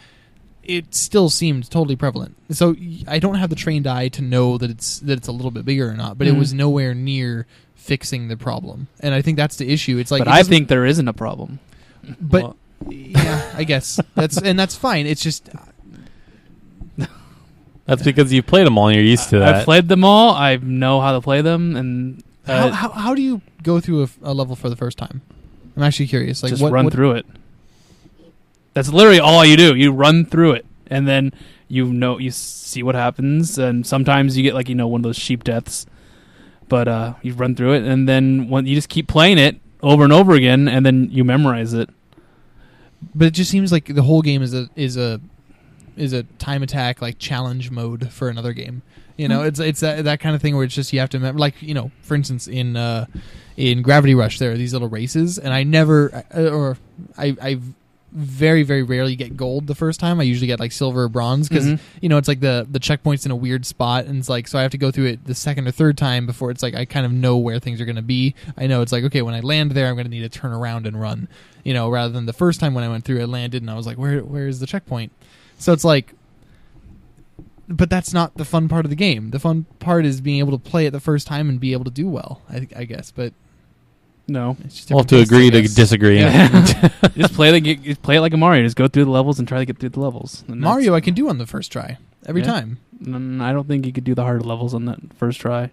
it still seemed totally prevalent. So I don't have the trained eye to know that it's a little bit bigger or not, but it was nowhere near fixing the problem. And I think that's the issue. It's like, but I think there isn't a problem. But well, yeah, I guess that's fine. It's just that's because you've played them all and you're used to that. I've played them all. I know how to play them, and how do you go through a level for the first time? I'm actually curious. Like, just run through it. That's literally all you do. You run through it. and then you see what happens, and sometimes you get like one of those sheep deaths, but you run through it, and then you just keep playing it over and over again, and then you memorize it. But it just seems like the whole game is a time attack like challenge mode for another game. It's that kind of thing where it's just you have to remember, like for instance in Gravity Rush there are these little races, and I very, very rarely get gold the first time. I usually get like silver or bronze because it's like the checkpoint's in a weird spot, and it's like so I have to go through it the second or third time before it's like I kind of know where things are going to be. I know it's like, okay, when I land there, I'm going to need to turn around and run, rather than the first time when I went through, I landed and I was like, where is the checkpoint? So it's like, but that's not the fun part of the game. The fun part is being able to play it the first time and be able to do well, I guess. But no, it's just we'll have to different agree tastes, to disagree. Yeah. Just play it like a Mario. Just go through the levels and try to get through the levels. And Mario I can do on the first try every Yeah. time. I don't think you could do the harder levels on that first try.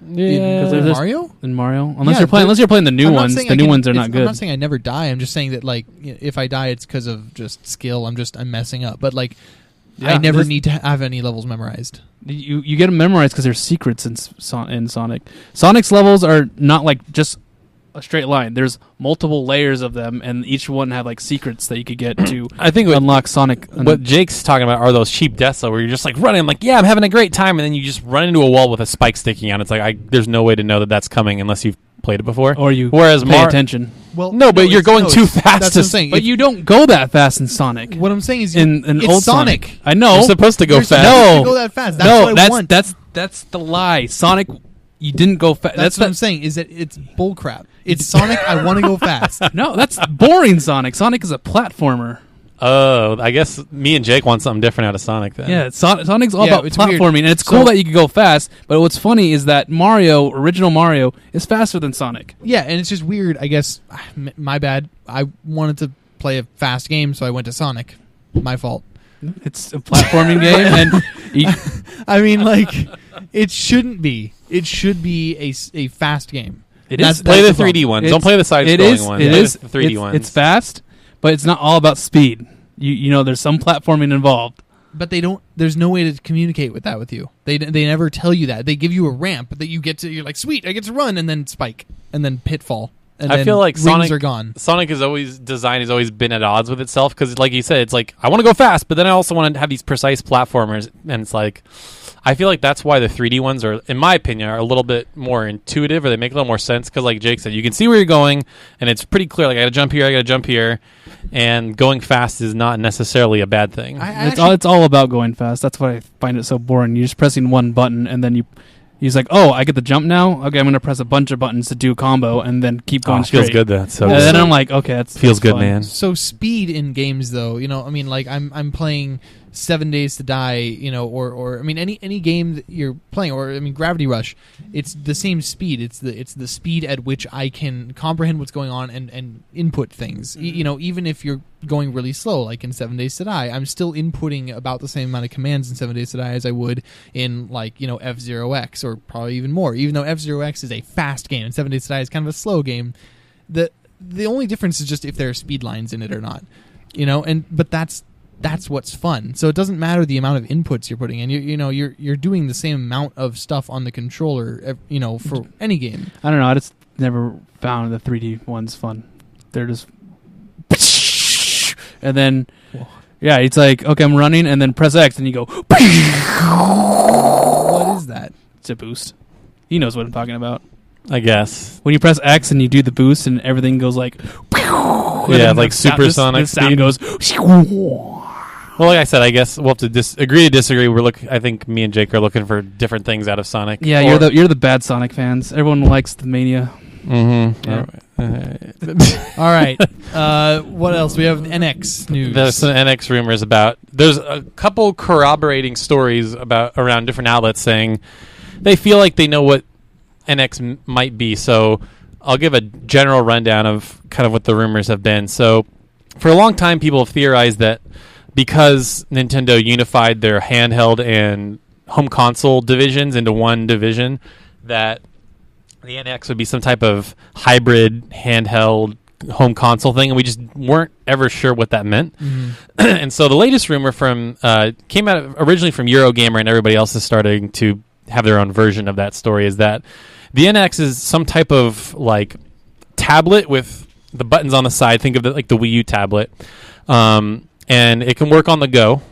Yeah. Because there's Mario? in Mario, unless Yeah, you're playing the new I'm not ones. saying The I new can- ones are it's- not good. I'm not saying I never die. I'm just saying that like if I die, it's because of just skill. I'm messing up. But like I never need to have any levels memorized. You get them memorized because there's secrets in Sonic. Sonic's levels are not like just a straight line. There's multiple layers of them, and each one have like secrets that you could get to. I think unlock Sonic. What Jake's talking about are those cheap deaths, though, where you're just like running, I'm like, yeah, I'm having a great time, and then you just run into a wall with a spike sticking out. It's like there's no way to know that that's coming unless you've played it before. Or you Whereas pay attention. Well, No, but you're going too fast That's to what I'm saying. But you don't go that fast in Sonic. What I'm saying is In it's old Sonic. I know. You're supposed to go You're fast. supposed No. to go that fast. That's no, what I want. that's the lie. Sonic, you didn't go fast. That's what I'm saying. Is that it's bullcrap. It's Sonic. I want to go fast. No, that's boring. Sonic. Sonic is a platformer. Oh, I guess me and Jake want something different out of Sonic then. Yeah, Sonic's all Yeah, about it's weird. platforming, and it's cool that you can go fast. But what's funny is that original Mario, is faster than Sonic. Yeah, and it's just weird. I guess my bad. I wanted to play a fast game, so I went to Sonic. My fault. It's a platforming game, and I mean, like, it shouldn't be. It should be a fast game. it That's- is Play the the problem. 3D ones. It's- Don't play the It side-scrolling is. ones. It Play is. the 3D ones. It's fast, but it's not all about speed. You know, there's some platforming involved. But they don't. There's no way to communicate with that with you. They never tell you that. They give you a ramp that you get to. You're like, sweet, I get to run, and then spike, and then pitfall. And I then feel like rings Sonic are gone. Sonic has always been at odds with itself because, like you said, it's like I want to go fast, but then I also want to have these precise platformers, and it's like I feel like that's why the 3D ones are, in my opinion, are a little bit more intuitive, or they make a little more sense because, like Jake said, you can see where you're going, and it's pretty clear. Like I got to jump here, I got to jump here, and going fast is not necessarily a bad thing. It's all about going fast. That's why I find it so boring. You're just pressing one button, and then he's like, oh, I get the jump now? Okay, I'm going to press a bunch of buttons to do a combo and then keep going straight. Feels good, though. So And then I'm like, okay, feels that's good, fun. man. So speed in games, though, I mean, like I'm playing 7 Days to Die, or I mean any game that you're playing, or I mean Gravity Rush, it's the same speed. It's the speed at which I can comprehend what's going on and input things. Even if you're going really slow, like in 7 Days to Die, I'm still inputting about the same amount of commands in 7 Days to Die as I would in F-Zero X, or probably even more. Even though F-Zero X is a fast game and 7 Days to Die is kind of a slow game, the only difference is just if there are speed lines in it or not. But that's what's fun. So it doesn't matter the amount of inputs you're putting in. You're doing the same amount of stuff on the controller, for any game. I don't know. I just never found the 3D ones fun. They're just... And then... Yeah, it's like, okay, I'm running, and then press X, and you go... What is that? It's a boost. He knows what I'm talking about. I guess. When you press X and you do the boost, and everything goes like... Yeah, like supersonic The sound speed. goes... Well, like I said, I guess we'll have to agree to disagree. I think me and Jake are looking for different things out of Sonic. Yeah, you're the bad Sonic fans. Everyone likes the Mania. Mm-hmm. Yeah. All right. What else? We have NX news. There's some NX rumors about. There's a couple corroborating stories around different outlets saying they feel like they know what NX might be. So I'll give a general rundown of kind of what the rumors have been. So for a long time, people have theorized that because Nintendo unified their handheld and home console divisions into one division, that the NX would be some type of hybrid handheld home console thing, and we just weren't ever sure what that meant. Mm-hmm. And so the latest rumor came out originally from Eurogamer, and everybody else is starting to have their own version of that story, is that the NX is some type of like tablet with the buttons on the side. Think of it like the Wii U tablet. And it can work on the go,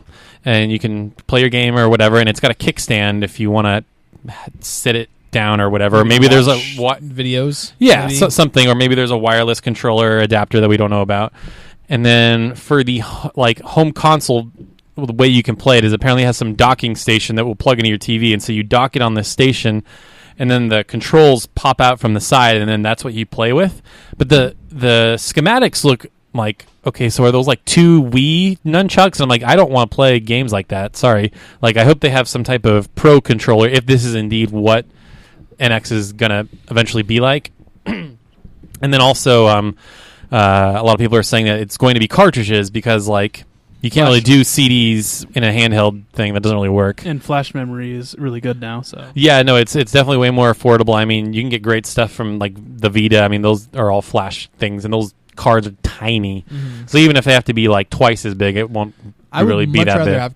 and you can play your game or whatever, and it's got a kickstand if you want to sit it down or whatever. Or maybe there's a videos. Yeah, something, or maybe there's a wireless controller adapter that we don't know about. And then for the like home console, the way you can play it is apparently it has some docking station that will plug into your TV, and so you dock it on the station, and then the controls pop out from the side, and then that's what you play with. But the schematics look like, okay, so are those like two Wii nunchucks? And I'm like, I don't want to play games like that. Sorry. Like, I hope they have some type of pro controller if this is indeed what NX is gonna eventually be like. And then also, a lot of people are saying that it's going to be cartridges because like you can't really do CDs in a handheld thing. That doesn't really work. And flash memory is really good now. So yeah, no, it's definitely way more affordable. I mean, you can get great stuff from like the Vita. I mean, those are all flash things, and those cards are tiny. Mm-hmm. So even if they have to be like twice as big, it won't really be that big. I would much rather have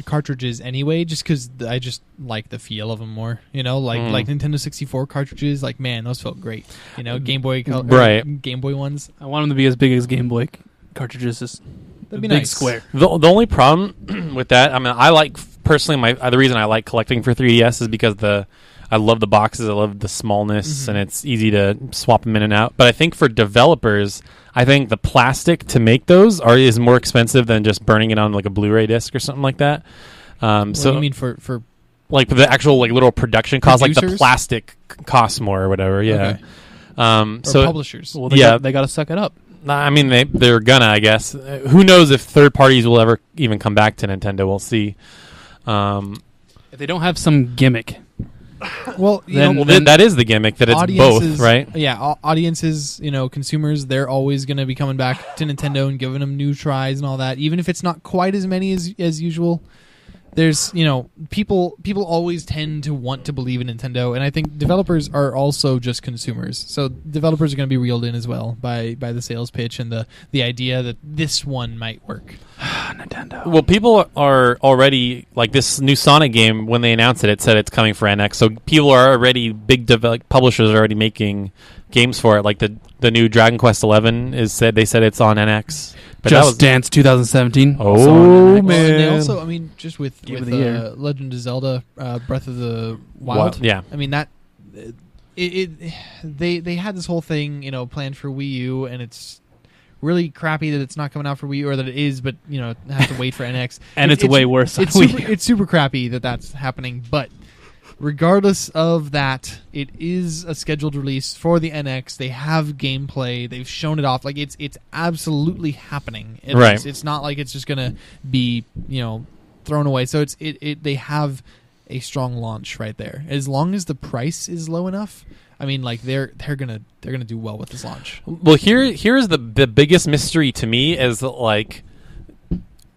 cartridges anyway, just because I just like the feel of them more. You know, like Nintendo 64 cartridges. Like, man, those felt great. You know, Game Boy, Game Boy ones. I want them to be as big as Game Boy cartridges. Just that'd be big nice. Square. The only problem with that, I mean, I like personally the reason I like collecting for 3DS is because I love the boxes. I love the smallness, and it's easy to swap them in and out. But I think for developers, I think the plastic to make those is more expensive than just burning it on like a Blu-ray disc or something like that. What do you mean for like the actual like little production cost, like the plastic costs more or whatever? Yeah. Okay. So publishers. Well, they got to suck it up. I mean, they're gonna, I guess. Who knows if third parties will ever even come back to Nintendo? We'll see. If they don't have some gimmick. Well, then that is the gimmick, that it's both, right? Yeah, audiences, consumers, they're always going to be coming back to Nintendo and giving them new tries and all that, even if it's not quite as many as usual. There's, people always tend to want to believe in Nintendo, and I think developers are also just consumers. So developers are going to be reeled in as well by the sales pitch and the idea that this one might work. Nintendo. Well, people are already, like this new Sonic game, when they announced it said it's coming for NX, so people are already, publishers are already making games for it. Like the new Dragon Quest XI they said it's on NX. But Just Dance 2017. Oh, man. Well, and they also, I mean, just with Legend of Zelda, Breath of the Wild. Yeah. I mean, that they had this whole thing, planned for Wii U, and it's really crappy that it's not coming out for Wii U, or that it is, but have to wait for NX. And it's way worse. It's super crappy that that's happening, but regardless of that, it is a scheduled release for the NX. They have gameplay. They've shown it off. Like it's absolutely happening. Right. It's not like it's just gonna be thrown away. So they have a strong launch right there. As long as the price is low enough, I mean, like they're gonna do well with this launch. Well, here's the biggest mystery to me is that like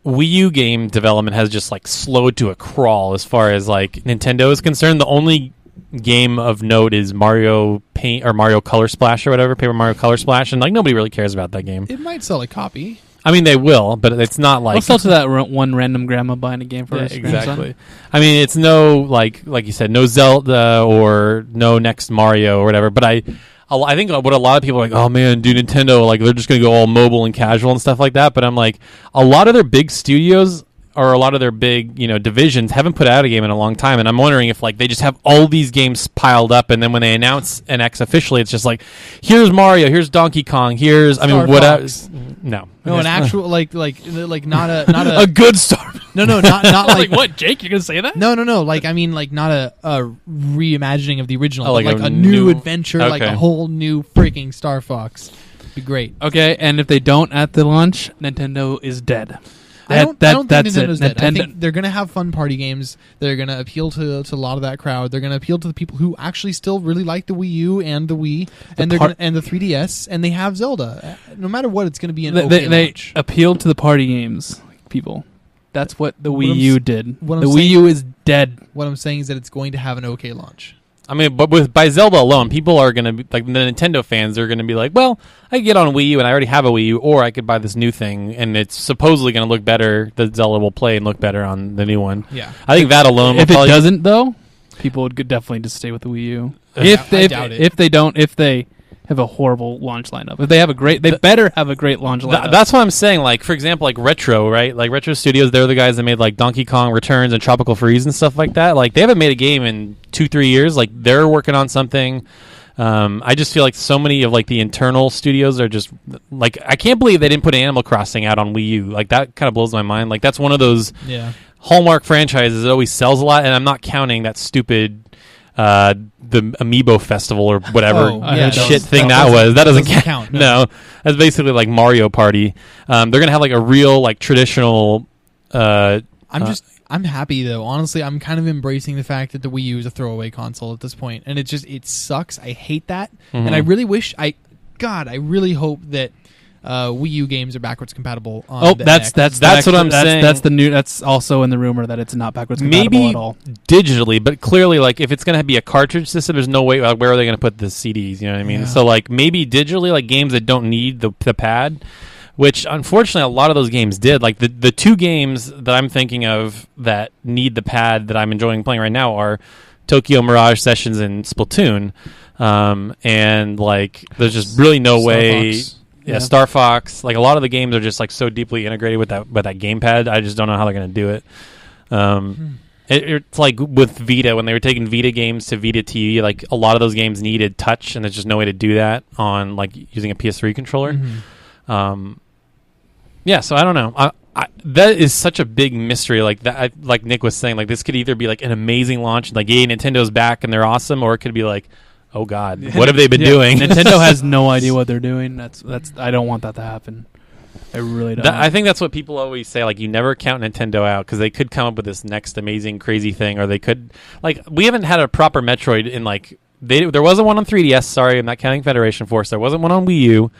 Wii U game development has just like slowed to a crawl as far as like Nintendo is concerned. The only game of note is Mario Paint or Mario Color Splash or whatever, Paper Mario Color Splash, and like nobody really cares about that game. It might sell a copy. I mean, they will, but it's not like... I'll sell to that one random grandma buying a game for us. Exactly. I mean, it's no, like you said, no Zelda or no next Mario or whatever, but I think what a lot of people are like, oh man, dude, Nintendo, like they're just going to go all mobile and casual and stuff like that, but I'm like, a lot of their big studios or a lot of their big, divisions haven't put out a game in a long time, and I'm wondering if like they just have all these games piled up, and then when they announce NX officially, it's just like, here's Mario, here's Donkey Kong, here's what else? No, an actual like not a a good Star. No, not like what, Jake? You're gonna say that? No. Like I mean, like not a reimagining of the original, like but like a new adventure, like a whole new freaking Star Fox. Be great. Okay, and if they don't at the launch, Nintendo is dead. I don't think Nintendo's dead. I think they're going to have fun party games. They're going to appeal to a lot of that crowd. They're going to appeal to the people who actually still really like the Wii U and the Wii and the 3DS, and they have Zelda. No matter what, it's going to be an okay launch. They appeal to the party games people. That's what the Wii U did. The Wii U is dead. What I'm saying is that it's going to have an okay launch. I mean, but by Zelda alone, people are going to be like the Nintendo fans. They're going to be like, well, I could get on Wii U and I already have a Wii U, or I could buy this new thing and it's supposedly going to look better. The Zelda will play and look better on the new one. Yeah. I think that alone. If it doesn't, though, people would definitely just stay with the Wii U. I doubt it. If they have a horrible launch lineup. If they have they better have a great launch lineup. That's what I'm saying. Like, for example, like Retro, right? Like Retro Studios, they're the guys that made like Donkey Kong Returns and Tropical Freeze and stuff like that. Like, they haven't made a game in 2-3 years. Like, they're working on something. I just feel like so many of like the internal studios are just like, I can't believe they didn't put Animal Crossing out on Wii U. Like, that kind of blows my mind. Like, that's one of those Hallmark franchises that always sells a lot, and I'm not counting that stupid the Amiibo Festival or whatever shit thing that was. That doesn't count. No, that's basically like Mario Party. They're gonna have like a real like traditional. I'm happy though. Honestly, I'm kind of embracing the fact that the Wii U is a throwaway console at this point, and it sucks. I hate that, and I really wish I really hope that Wii U games are backwards compatible on the that's NX. What I'm saying. That's the new. That's also in the rumor that it's not backwards compatible Maybe at all. Digitally, but clearly, like if it's going to be a cartridge system, there's no way. Like, where are they going to put the CDs? You know what I mean? Yeah. So like maybe digitally, like games that don't need the pad, which unfortunately a lot of those games did. Like the two games that I'm thinking of that need the pad that I'm enjoying playing right now are Tokyo Mirage Sessions and Splatoon, and like there's just really no way. Fox. Yeah, Star Fox. Like a lot of the games are just like so deeply integrated with that gamepad. I just don't know how they're going to do it. It's like with Vita when they were taking Vita games to Vita TV. Like a lot of those games needed touch, and there's just no way to do that on like using a PS3 controller. Yeah, so I don't know. That is such a big mystery. Like that, like Nick was saying, like this could either be like an amazing launch, like yay, Nintendo's back and they're awesome, or it could be like, oh God, what have they been doing? Nintendo has no idea what they're doing. That's. I don't want that to happen. I really don't. I think that's what people always say. Like, you never count Nintendo out because they could come up with this next amazing, crazy thing, or they could like. We haven't had a proper Metroid in like. There wasn't one on 3DS. Sorry, I'm not counting Federation Force. There wasn't one on Wii U,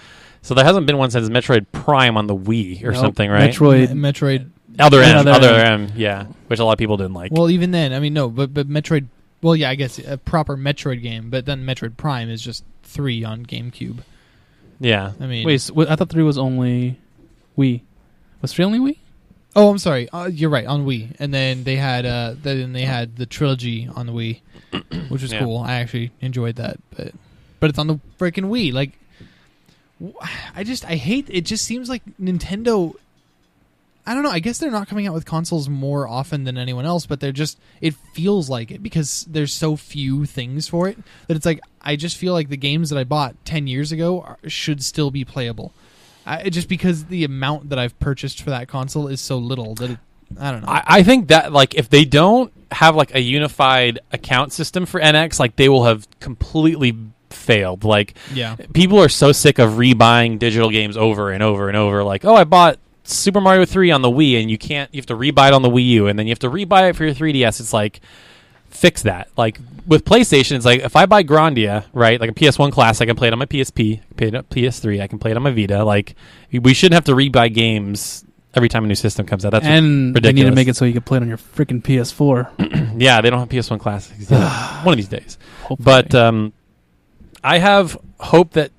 so there hasn't been one since Metroid Prime on the Wii or something, right? Metroid. Other M, yeah, which a lot of people didn't like. Well, even then, I mean, no, but Metroid. Well, yeah, I guess a proper Metroid game, but then Metroid Prime is just 3 on GameCube. Yeah. I mean, wait, so I thought 3 was only Wii. Was 3 only Wii? Oh, I'm sorry. You're right, on Wii. And then they had the trilogy on the Wii, which was cool. I actually enjoyed that, but it's on the freaking Wii. Like, I hate it. Just seems like Nintendo. I don't know. I guess they're not coming out with consoles more often than anyone else, but it feels like it because there's so few things for it that it's like, I just feel like the games that I bought 10 years ago should still be playable. Just because the amount that I've purchased for that console is so little that I don't know. I think that like if they don't have like a unified account system for NX, like they will have completely failed. Like, people are so sick of rebuying digital games over and over and over. Like, oh, I bought Super Mario 3 on the Wii, and you have to rebuy it on the Wii U, and then you have to rebuy it for your 3DS. It's like, fix that. Like, with PlayStation, it's like, if I buy Grandia, right, like a PS1 classic, I can play it on my PSP, I can play it on PS3, I can play it on my Vita. Like, we shouldn't have to rebuy games every time a new system comes out. That's ridiculous. They need to make it so you can play it on your freaking PS4. Yeah, they don't have PS1 classics. One of these days. Hopefully. But I have hope that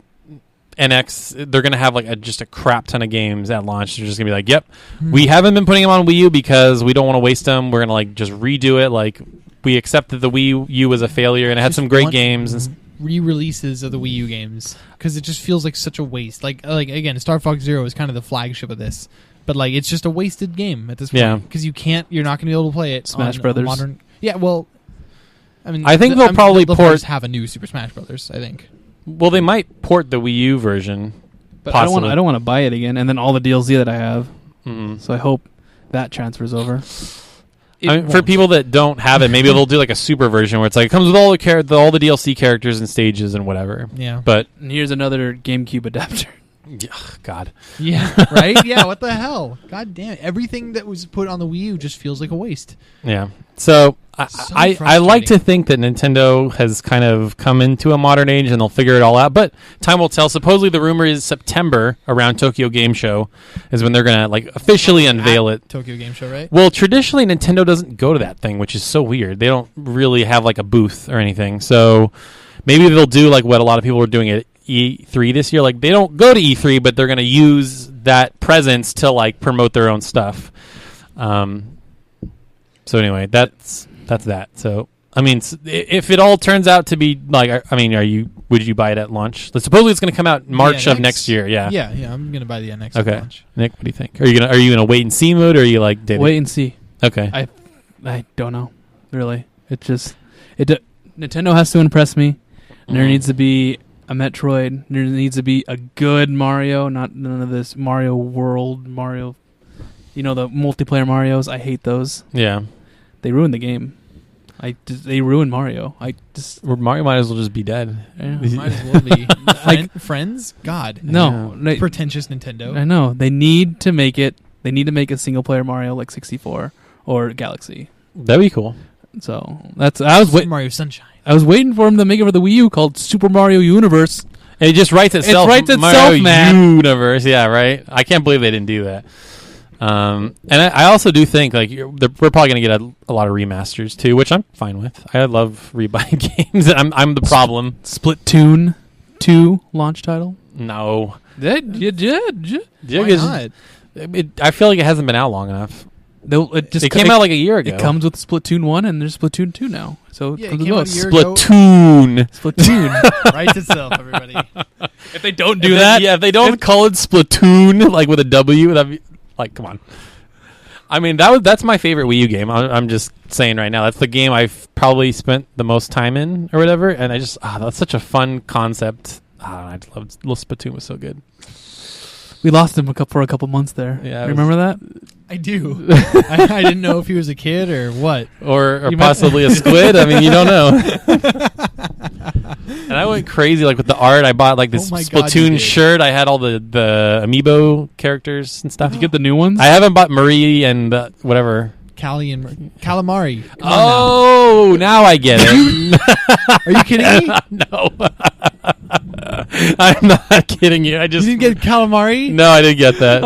NX, they're going to have like just a crap ton of games at launch. They're just going to be like, yep, we haven't been putting them on Wii U because we don't want to waste them. We're going to like just redo it. Like, we accept that the Wii U was a failure and it had some great games. And re-releases of the Wii U games because it just feels like such a waste. Like again, Star Fox Zero is kind of the flagship of this, but like it's just a wasted game at this point because you're not going to be able to play it. Smash on Brothers. Modern. Yeah, well, I mean, I think they'll probably have a new Super Smash Brothers. I think. Well, they might port the Wii U version, but possibly. I don't want to buy it again, and then all the DLC that I have. Mm-mm. So I hope that transfers over. I mean, for people that don't have it, maybe they'll do like a super version where it's like it comes with all the DLC characters and stages and whatever. Yeah. But and here's another GameCube adapter. Yeah, God. Yeah, right? Yeah, what the hell? God damn it. Everything that was put on the Wii U just feels like a waste. Yeah. So So I like to frustrating. think that Nintendo has kind of come into a modern age and they'll figure it all out. But time will tell. Supposedly the rumor is September around Tokyo Game Show is when they're going to like officially unveil it. Tokyo Game Show, right? Well, traditionally Nintendo doesn't go to that thing, which is so weird. They don't really have like a booth or anything. So maybe they'll do like what a lot of people are doing at E3 this year. Like they don't go to E3, but they're going to use that presence to like promote their own stuff. So anyway, that's that. So I mean, if it all turns out to be like, I mean, would you buy it at launch? Supposedly it's going to come out March of next year. Yeah. Yeah. I'm gonna buy the NX at Okay. launch. Nick, what do you think? Are you gonna wait and see mode, or are you like David? Wait and see. Okay. I don't know. Really, Nintendo has to impress me. There needs to be a Metroid. There needs to be a good Mario, not none of this Mario World, Mario. You know, the multiplayer Marios. I hate those. Yeah. They ruined the game. They ruined Mario. Mario might as well just be dead. Yeah. Might as well be. Friends? God. No, Pretentious Nintendo. I know. They need to make it. They need to make a single player Mario like 64 or Galaxy. That'd be cool. So I was Super Mario Sunshine. I was waiting for him to make it for the Wii U called Super Mario Universe. And it just writes itself. It writes itself, Mario man. Universe. Yeah, right. I can't believe they didn't do that. And I also do think like we're probably going to get a lot of remasters too, which I'm fine with. I love rebuying games. I'm the problem. Splatoon 2 launch title. No. Why not? I feel like it hasn't been out long enough. It came out like a year ago. It comes with Splatoon 1 and there's Splatoon 2 now. So Yeah, it it comes came with out a year both. ago. Splatoon. Splatoon. Writes itself, everybody. If they don't do that, Yeah, if they don't call it Splatoon like with a W, that'd be like, come on. I mean, that's my favorite Wii U game. I'm just saying right now, that's the game I've probably spent the most time in or whatever. And I just, that's such a fun concept. I just loved Little Splatoon was so good. we lost him for a couple months there. Yeah, Remember that? I do. I didn't know if he was a kid or what. Or You possibly a squid. I mean, you don't know. And I went crazy like with the art. I bought like this Oh my God, you Splatoon did. shirt. I had all the amiibo characters and stuff. Did you get the new ones? I haven't bought Marie and whatever. Callie and Calamari. Come on Oh, now I get it. now. Are you kidding me? No. I'm not kidding you. I You just didn't get Calamari? No, I didn't get that.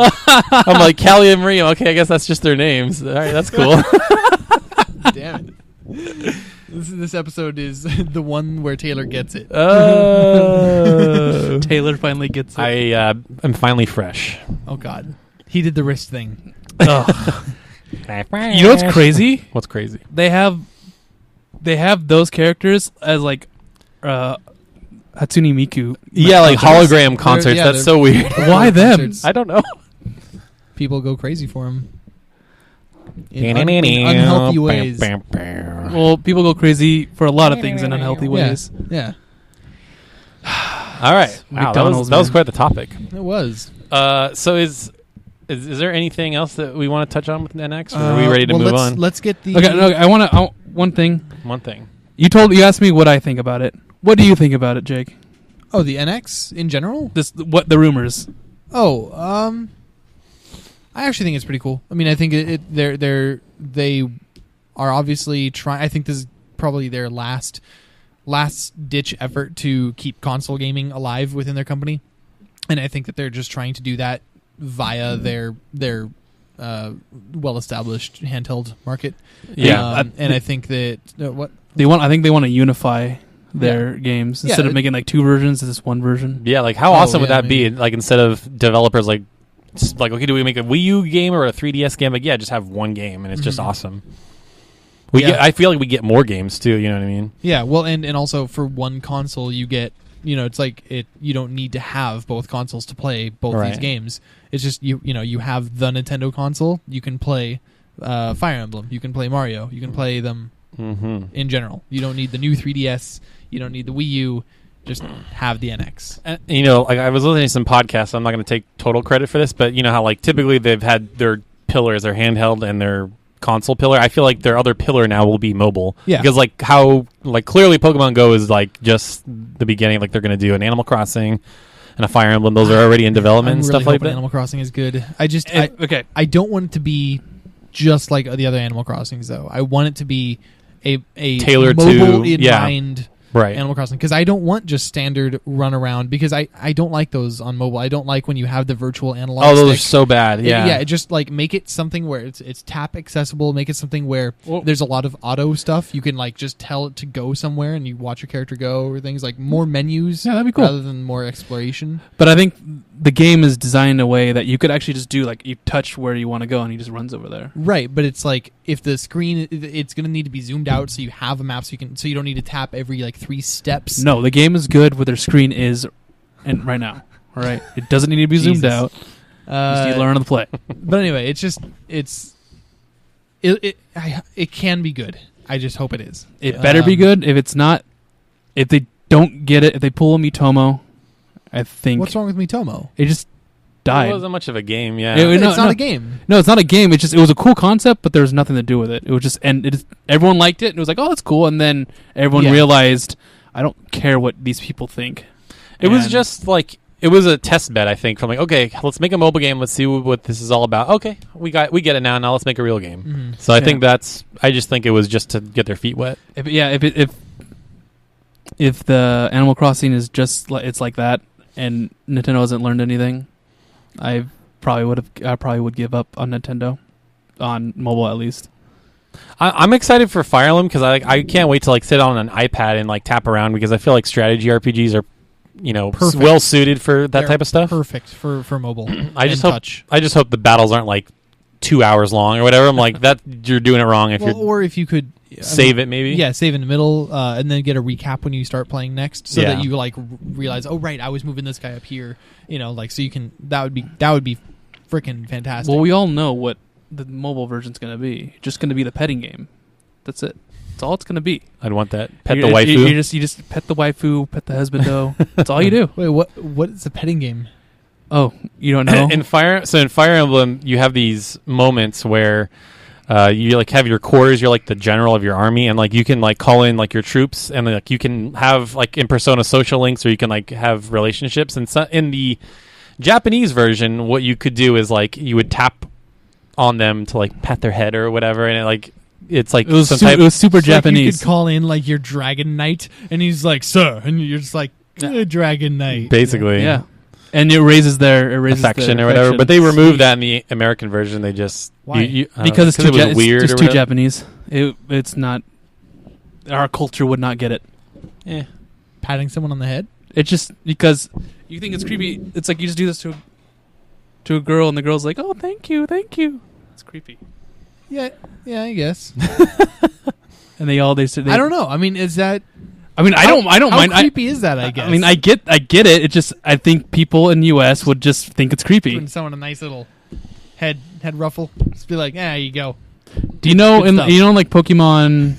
I'm like Callie and Marie. Okay, I guess that's just their names. All right, that's cool. Damn it. This episode is the one where Taylor gets it. Taylor finally gets it. I am finally fresh. Oh, God. He did the wrist thing. Ugh. You know what's crazy? What's crazy? They have those characters as like Hatsune Miku. Yeah, like concerts. hologram concerts. yeah, That's they're- so weird. Why them? Concerts. I don't know. People go crazy for him. In unhealthy ways. Well, people go crazy for a lot of things in unhealthy ways. Yeah, All right. Wow, that McDonald's, was man. quite the topic. it was. So is there anything else that we want to touch on with NX, or are we ready to move on? Let's get the. Okay, no, I want one thing. One thing. You asked me what I think about it. What do you think about it, Jake? Oh, the NX in general. What the rumors? Oh, I actually think it's pretty cool. I mean, I think they are obviously trying. I think this is probably their last ditch effort to keep console gaming alive within their company, and I think that they're just trying to do that via their well established handheld market. Yeah. and I think that what I think they want to unify their games instead of making like two versions. It's just one version. Yeah, like how Oh, awesome would yeah, that be? Like instead of developers like, okay, do we make a Wii U game or a 3DS game? Like, yeah, just have one game and it's just awesome. I feel like we get more games too. You know what I mean? Yeah, well, and also for one console, you get, it's like you don't need to have both consoles to play both these games. It's just you have the Nintendo console, you can play Fire Emblem, you can play Mario, you can play them in general. You don't need the new 3DS, you don't need the Wii U. Just have the NX. And, like I was listening to some podcasts. I'm not going to take total credit for this, but you know how like typically they've had their pillars, their handheld and their console pillar. I feel like their other pillar now will be mobile. Yeah. Because like how like clearly Pokemon Go is like just the beginning. Like they're going to do an Animal Crossing, and a Fire Emblem. Those are already in development and I'm stuff really like hoping that. Animal Crossing is good. Okay. I don't want it to be just like the other Animal Crossings, though. I want it to be a Tailored mobile to- in yeah. mind Right. Animal Crossing, because I don't want just standard run around, because I don't like those on mobile. I don't like when you have the virtual analog Oh, those are stick. so bad. Yeah. Yeah, just like make it something where it's tap accessible. Make it something where there's a lot of auto stuff. You can like just tell it to go somewhere and you watch your character go, or things like more menus. Yeah, that'd be cool. rather than more exploration. But I think the game is designed in a way that you could actually just do like you touch where you want to go and he just runs over there. Right, but it's like if the screen, it's going to need to be zoomed out so you have a map, so you don't need to tap every like 3 steps. No, the game is good where their screen is, and right now, all right, it doesn't need to be zoomed Jesus. out. You just need to learn on the play. But anyway, it can be good. I just hope it is. It better be good. If it's not, if they don't get it, if they pull a Mitomo, I think What's wrong with Mitomo? it just died. It wasn't much of a game. Yeah. It- No, it's not no. a game. No, it's not a game. It was a cool concept, but there was nothing to do with it. It was just, and everyone liked it, and it was like, oh, that's cool. And then everyone Yeah. realized, I don't care what these people think. It was And- just like it was a test bed. I think from like, okay, let's make a mobile game. Let's see what this is all about. Okay, we get it now. Now let's make a real game. Mhm. So I Yeah. think I just think it was just to get their feet wet. If the Animal Crossing is just it's like that, and Nintendo hasn't learned anything, I probably would give up on Nintendo, on mobile at least. I'm excited for Fire Emblem because I can't wait to like sit on an iPad and like tap around because I feel like strategy RPGs are, Perfect. well suited for that They're type of stuff. Perfect for mobile. I just and hope touch. I just hope the battles aren't like 2 hours long or whatever. I'm like that you're doing it wrong if Well, you're or if you could save it maybe. Yeah, save in the middle, and then get a recap when you start playing next, so Yeah. that you like realize, oh right, I was moving this guy up here. So you can. That would be freaking fantastic. Well, we all know what the mobile version's going to be. Just going to be the petting game. That's it. That's all it's going to be. I'd want that. Pet You- the waifu. You just pet the waifu, pet the husbando. That's all you do. Wait, what is a petting game? Oh, you don't know? in Fire Emblem, you have these moments where you like have your quarters. You're like the general of your army, and like you can like call in like your troops, and like you can have like in Persona social links, or you can like have relationships. And so, in the Japanese version, what you could do is like you would tap on them to like pat their head or whatever, and it's like it was some su- type. it was super It's like you Japanese. could call in like your Dragon Knight, and he's like, "Sir," and you're just like, "Dragon Knight." basically, Yeah, and it raises their affection their or whatever. affection. But they removed that in the American version. They just Why? I don't know, because it's too it was weird. It's or too whatever. Japanese. It's not. Our culture would not get it. Eh. Patting someone on the head. It's just because you think it's creepy. It's like you just do this to a girl, and the girl's like, "Oh, thank you, thank you." It's creepy. Yeah, I guess. And they I don't know. I mean, is that? I mean, I don't How mind. creepy is that? I guess. I mean, I get it. It just I think people in the U.S. would just think it's creepy. giving someone a nice little head ruffle. Just be like, you go. Do you know Good stuff. like Pokemon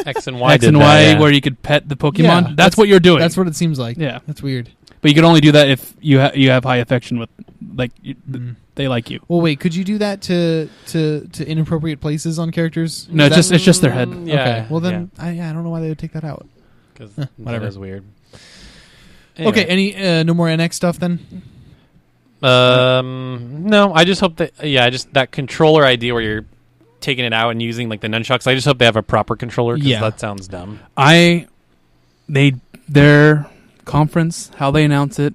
X and Y X did and that, Y yeah. where you could pet the Pokemon? Yeah, that's what you're doing. That's what it seems like. Yeah. That's weird. But you can only do that if you have high affection with they like you. Well, wait. Could you do that to inappropriate places on characters? No, Is it's just their head. Yeah, Okay. Well, then I don't know why they would take that out. because whatever. that is weird. Okay. Any no more NX stuff then? No, I just hope that just that controller idea where you're taking it out and using like the nunchucks. I just hope they have a proper controller because Yeah. that sounds dumb. Their conference, how they announce it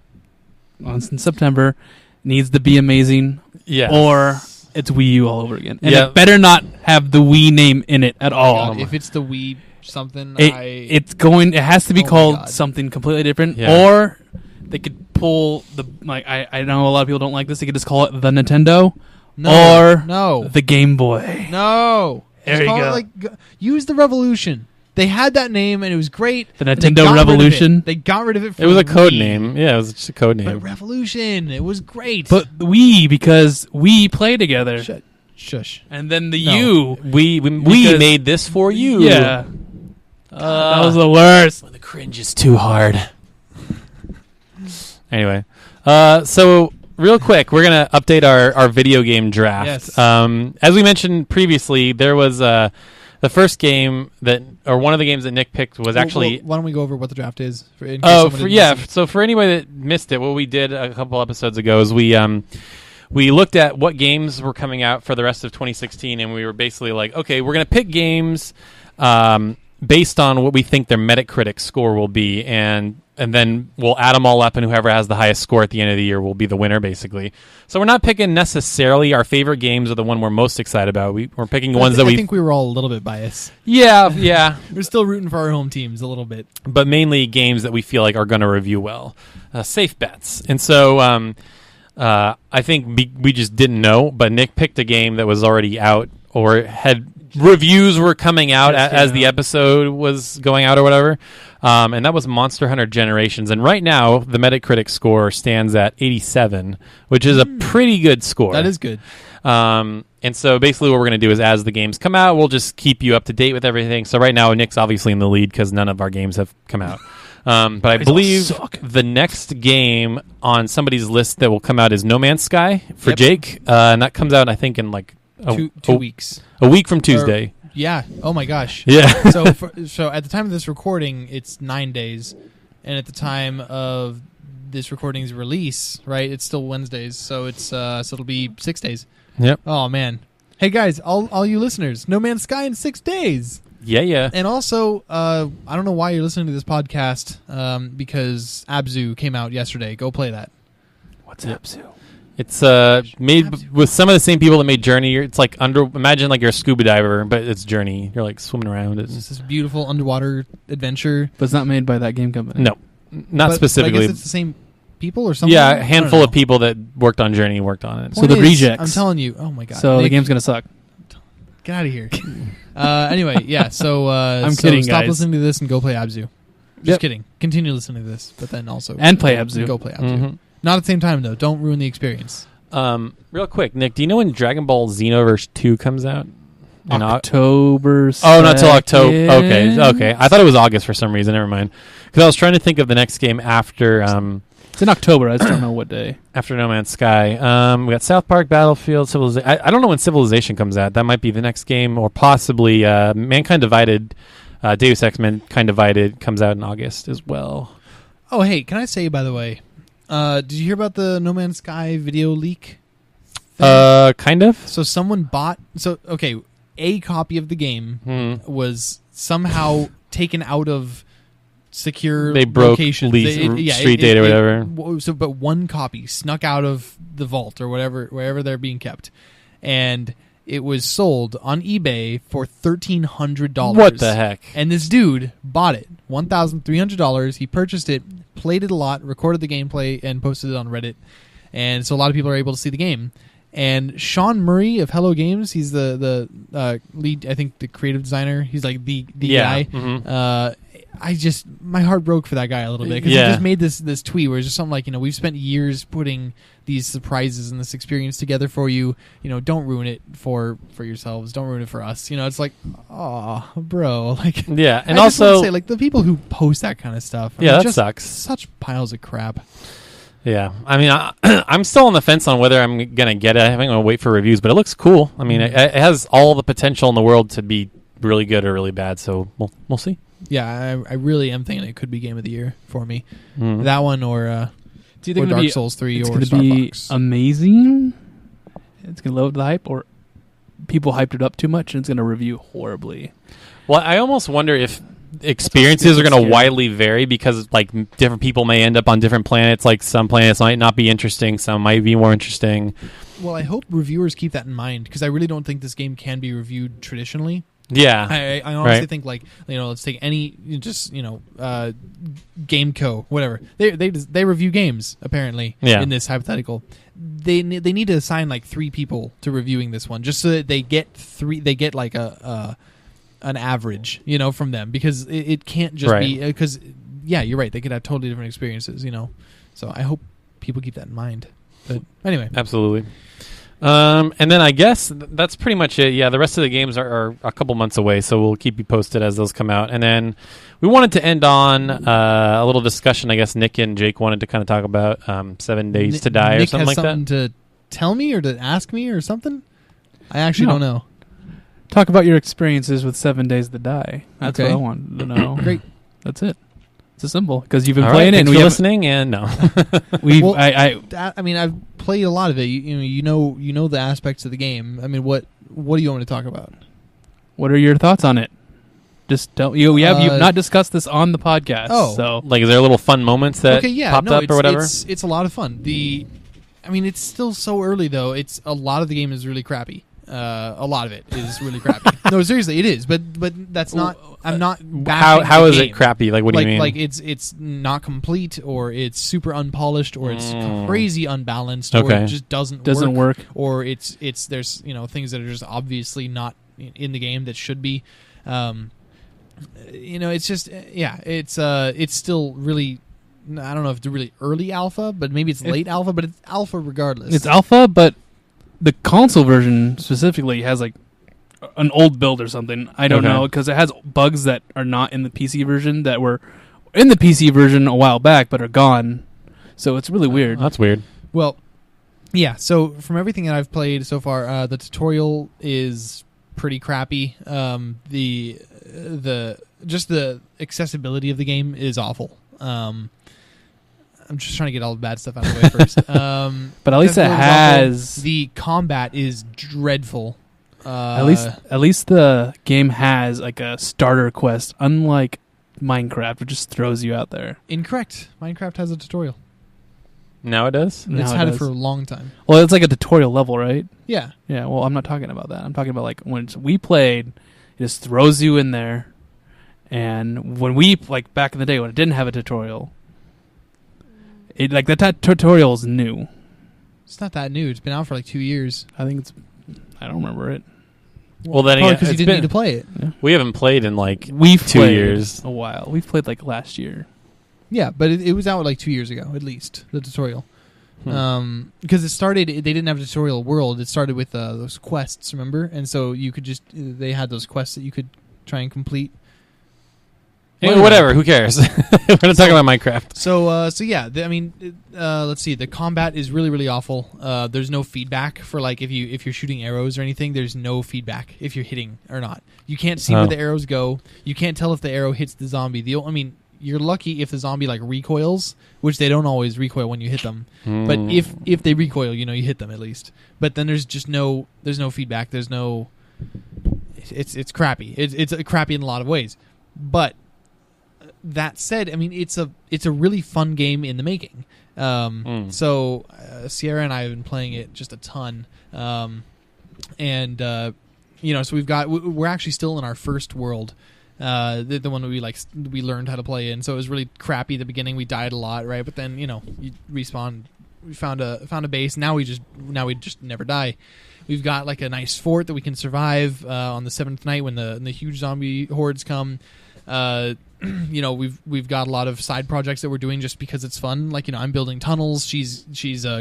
in September, needs to be amazing, Yeah, or it's Wii U all over again. And Yeah. it better not have the Wii name in it at all. God, if it's the Wii something, It has to be Oh my called God. something completely different, Yeah. or they could pull the I know a lot of people don't like this. They could just call it the Nintendo no, the Game Boy. no. There Just you call go. it, use the Revolution. They had that name and it was great. The and they Nintendo got rid of it. Revolution. They got rid of it. it was a for code Wii. name. Yeah, it was just a code name. But Revolution, it was great. But Wii, because we play together, Shush. and then the No. U. we Because- made this for you. Yeah, that was the worst. when the cringe is too hard. Anyway, so real quick, we're gonna update our video game draft. Yes. As we mentioned previously, there was the first game one of the games that Nick picked was actually. Why don't we go over what the draft is? So for anybody that missed it, what we did a couple episodes ago is we looked at what games were coming out for the rest of 2016, and we were basically like, okay, we're going to pick games based on what we think their Metacritic score will be, and then we'll add them all up, and whoever has the highest score at the end of the year will be the winner, basically. So we're not picking necessarily our favorite games or the one we're most excited about. We're picking ones that I think we were all a little bit biased. Yeah. We're still rooting for our home teams a little bit. But mainly games that we feel like are going to review well. Safe bets. And so I think we just didn't know, but Nick picked a game that was already out or had reviews were coming out as the episode was going out or whatever. And that was Monster Hunter Generations. And right now, the Metacritic score stands at 87, which is a pretty good score. That is good. And so basically what we're going to do is as the games come out, we'll just keep you up to date with everything. So right now, Nick's obviously in the lead because none of our games have come out. But I believe the next game on somebody's list that will come out is No Man's Sky for Jake. And that comes out, I think, in like two weeks. A week from Tuesday. Yeah. Oh my gosh. Yeah. so at the time of this recording, it's 9 days, and at the time of this recording's release, right, it's still Wednesdays. So it's so it'll be 6 days. Yep. Oh man. Hey guys, all you listeners, No Man's Sky in 6 days. Yeah. And also, I don't know why you're listening to this podcast, because Abzu came out yesterday. Go play that. What's Abzu? It's made with some of the same people that made Journey. It's like imagine like you're a scuba diver, but it's Journey. You're like swimming around. It's this beautiful underwater adventure. But it's not made by that game company. No, not specifically. But I guess it's the same people or something. Yeah, a handful of people that worked on Journey worked on it. So the rejects. I'm telling you. Oh my god. So Nick, the game's gonna suck. Get out of here. Anyway, yeah. So I'm kidding, stop guys. listening to this and go play Abzu. Just Yep. kidding. Continue listening to this, but then also And play Abzu. Go play Abzu. Mm-hmm. Not at the same time though. Don't ruin the experience. Real quick, Nick, do you know when Dragon Ball Xenoverse 2 comes out? October 2nd. Oh, not till October. Okay. I thought it was August for some reason. Never mind. Because I was trying to think of the next game after It's in October. I just don't know what day. after No Man's Sky. We got South Park, Battlefield, Civilization. I don't know when Civilization comes out. That might be the next game, or possibly Mankind Divided. Deus Ex Mankind Divided comes out in August as well. Oh, hey, can I say, by the way, did you hear about the No Man's Sky video leak thing? Kind of. So someone bought... So, okay, a copy of the game was somehow taken out of secure They broke locations. street data or whatever. But one copy snuck out of the vault or wherever they're being kept. And it was sold on eBay for $1,300. What the heck? And this dude bought it, $1,300. He purchased it, played it a lot, recorded the gameplay, and posted it on Reddit. And so a lot of people are able to see the game. And Sean Murray of Hello Games, he's the lead, I think the creative designer. He's like the guy. Mm-hmm. My heart broke for that guy a little bit because he just made this tweet where it's just something like, we've spent years putting these surprises and this experience together for you. Don't ruin it for yourselves. Don't ruin it for us. It's like, oh, bro. Like, yeah, and I just also want to say, like, the people who post that kind of stuff. That just sucks. Such piles of crap. Yeah, I mean, I'm still on the fence on whether I'm gonna get it. I think I'm gonna wait for reviews, but it looks cool. I mean, it has all the potential in the world to be really good or really bad. So we'll see. Yeah, I really am thinking it could be Game of the Year for me. Mm. That one or Do you think Dark Souls 3 it's or gonna Star be Fox. amazing? It's gonna load the hype, or people hyped it up too much and it's gonna review horribly. Well, I almost wonder if experiences are going to widely vary because like different people may end up on different planets. Like some planets might not be interesting, some might be more interesting. Well, I hope reviewers keep that in mind because I really don't think this game can be reviewed traditionally. Yeah, I honestly think like let's take any Gameco, whatever they review games apparently. Yeah. In this hypothetical, they need to assign like 3 people to reviewing this one just so that they get like an average from them because it can't just be because you're right, they could have totally different experiences. So I hope people keep that in mind. But anyway, absolutely. And then I guess that's pretty much it. Yeah, the rest of the games are a couple months away, so we'll keep you posted as those come out. And then we wanted to end on a little discussion. I guess Nick and Jake wanted to kind of talk about 7 Days to Die Nick or something has like something that. to tell me or to ask me or something. I actually don't know. talk about your experiences with 7 Days to Die. That's Okay. what I wanted to know. Great. That's it. It's a symbol because you've been All playing right, it. thanks And for we listening, and no. Well, I I mean, I've played a lot of it. You know the aspects of the game. I mean, what do you want me to talk about? what are your thoughts on it? Just tell you've Uh, not discussed this on the podcast. Oh. So Like, is there little fun moments that Okay, yeah, popped no, up or whatever? It's a lot of fun. I mean, it's still so early though. It's a lot of the game is really crappy. A lot of it is really crappy. No, seriously, it is. But that's not. I'm not. bashing How the is game. it crappy? Like, what do you mean? Like it's not complete, or it's super unpolished, or it's crazy unbalanced, or Okay. it just doesn't work. or it's there's things that are just obviously not in the game that should be. It's just it's still really. I don't know if it's really early alpha, but maybe it's late alpha, but it's alpha regardless. it's alpha, but the console version specifically has like an old build or something. I don't Okay. know because it has bugs that are not in the PC version that were in the PC version a while back but are gone. So it's really weird. That's weird. Well, yeah. So from everything that I've played so far, the tutorial is pretty crappy. The accessibility of the game is awful. I'm just trying to get all the bad stuff out of the way first. But at least it accessibility is awful. has The combat is dreadful. at least the game has like a starter quest, unlike Minecraft, which just throws you out there. Incorrect. Minecraft has a tutorial. Now it does? Now It's it had it does. for a long time. Well, it's like a tutorial level, right? Yeah. Yeah. Well, I'm not talking about that. I'm talking about like when we played, it just throws you in there. And when we like back in the day when it didn't have a tutorial, it like that tutorial is new. It's not that new. It's been out for like 2 years. I think I don't remember it. Well, then Probably again, because you it's didn't been- need to play it. We haven't played in like We've 2 played years. a while. We've played like last year. Yeah, but it was out like 2 years ago, at least, the tutorial. Because it started, they didn't have a tutorial world. It started with those quests, remember? And so you could they had those quests that you could try and complete. Anyway, whatever. Who cares? We're not talking about Minecraft. So yeah, let's see. The combat is really, really awful. There's no feedback for like if you're shooting arrows or anything. There's no feedback if you're hitting or not. You can't see where the arrows go. You can't tell if the arrow hits the zombie. You're lucky if the zombie like recoils, which they don't always recoil when you hit them. But if they recoil, you hit them at least. But then there's no feedback. There's no. It's crappy. It's crappy in a lot of ways. But that said, it's a really fun game in the making. So Sierra and I have been playing it just a ton, so we're actually still in our first world, the one that we learned how to play in. So it was really crappy at the beginning. We died a lot, right? But then you respawn. We found a base. Now we just never die. We've got like a nice fort that we can survive on the 7th night when the huge zombie hordes come. We've got a lot of side projects that we're doing just because it's fun. Like, I'm building tunnels. She's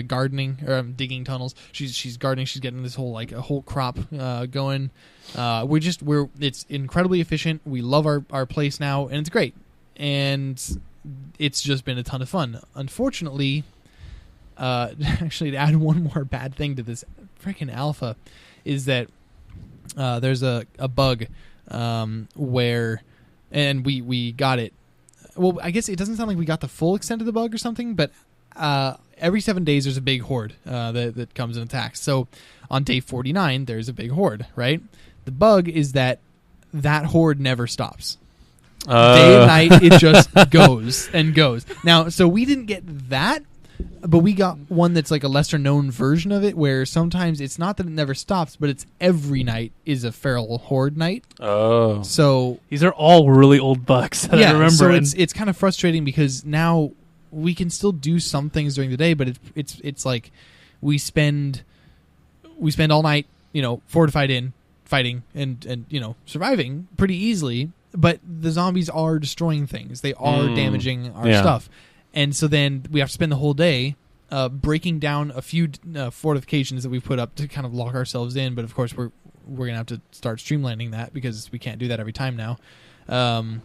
gardening, or I'm digging tunnels. She's gardening. She's getting this whole a whole crop going. It's incredibly efficient. We love our place now, and it's great. And it's just been a ton of fun. Unfortunately, actually, to add one more bad thing to this freaking alpha, is that there's a bug where. And we got it. Well, I guess it doesn't sound like we got the full extent of the bug or something, but every 7 days there's a big horde that comes and attacks. So on day 49, there's a big horde, right? The bug is that horde never stops. Day and night, it just goes and goes. Now, so we didn't get that, but we got one that's like a lesser known version of it, where sometimes it's not that it never stops, but it's every night is a feral horde night. Oh. So These are all really old bugs that I remember. So it's kind of frustrating because now we can still do some things during the day, but it's like we spend all night, fortified in fighting and surviving pretty easily, but the zombies are destroying things. They are damaging our stuff. And so then we have to spend the whole day breaking down a few fortifications that we've put up to kind of lock ourselves in. But of course, we're going to have to start streamlining that because we can't do that every time now. And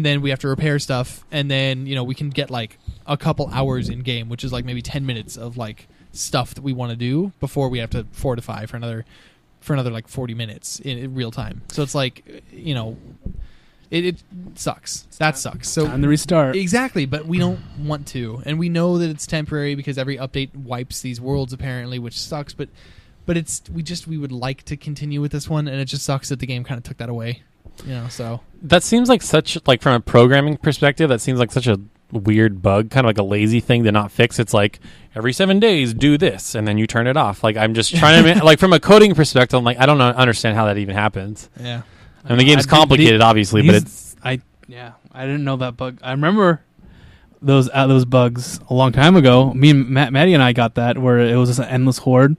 then we have to repair stuff. And then, we can get like a couple hours in game, which is like maybe 10 minutes of like stuff that we want to do before we have to fortify for another for another like 40 minutes in real time. So it's like, you know, it sucks. That sucks. So Time to restart. exactly, but we don't want to, and we know that it's temporary because every update wipes these worlds apparently, which sucks. But we would like to continue with this one, and it just sucks that the game kind of took that away. You know, so That seems like from a programming perspective, that seems like such a weird bug, kind of like a lazy thing to not fix. It's like every 7 days do this, and then you turn it off. Like I'm just trying to like from a coding perspective, I'm like I don't understand how that even happens. yeah. I mean, the game's complicated, obviously, but it's I didn't know that bug. I remember those bugs a long time ago. Me and Maddie and I got that where it was just an endless horde,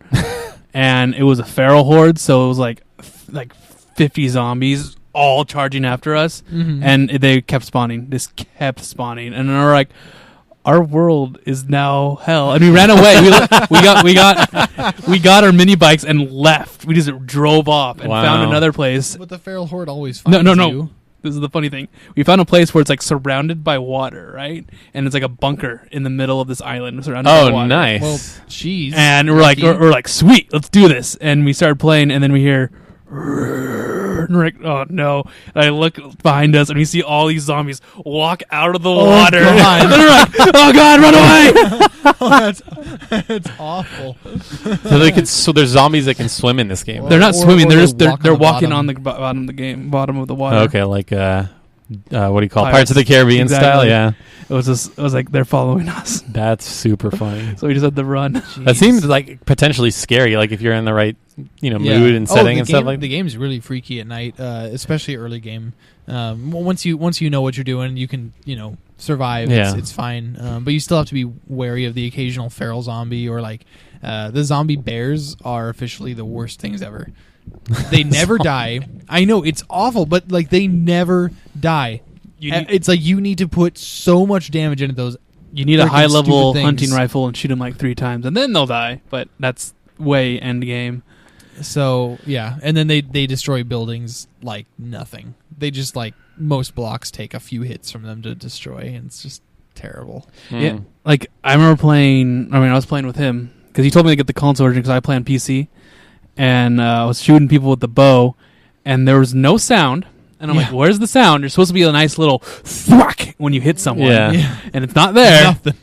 and it was a feral horde, so it was like 50 zombies all charging after us, and they kept spawning. Just kept spawning, and we're like, our world is now hell. And we ran away. We got our mini bikes and left. We just drove off and found another place. But the feral horde always finds No. you. This is the funny thing. We found a place where it's like surrounded by water, right? And it's like a bunker in the middle of this island surrounded by water. nice. Well, jeez. And we're like, sweet, let's do this. And we started playing, and then we hear, and we're like, oh no. And I look behind us, and we see all these zombies walk out of the water. God. And then we're like, oh god, run away! That's awful. So there's zombies that can swim in this game. They're not Or- swimming. or They're they just walk they're on the walking bottom. on the bottom of the game, bottom of the water. Okay, like what do you call it? Pirates. Pirates of the Caribbean style? Exactly. Yeah, It was like they're following us, that's super funny. so we just had to run. That seems like potentially scary. Like if you're in the right, mood and setting and stuff like the game's really freaky at night, especially early game. Once you know what you're doing, you can survive. Yeah. It's fine, but you still have to be wary of the occasional feral zombie or like the zombie bears are officially the worst things ever. They never die. I know it's awful, but like they never die. It's like you need to put so much damage into those. You need a freaking high level stupid hunting things. rifle and shoot them like 3 times, and then they'll die. But that's way end game. So yeah, and then they destroy buildings like nothing. They just like most blocks take a few hits from them to destroy, and it's just terrible. Yeah, like I remember playing. I mean, I was playing with him because he told me to get the console version because I play on PC, and I was shooting people with the bow, and there was no sound. And I'm like, where's the sound? There's supposed to be a nice little thwack when you hit someone. Yeah. And it's not there. Nothing.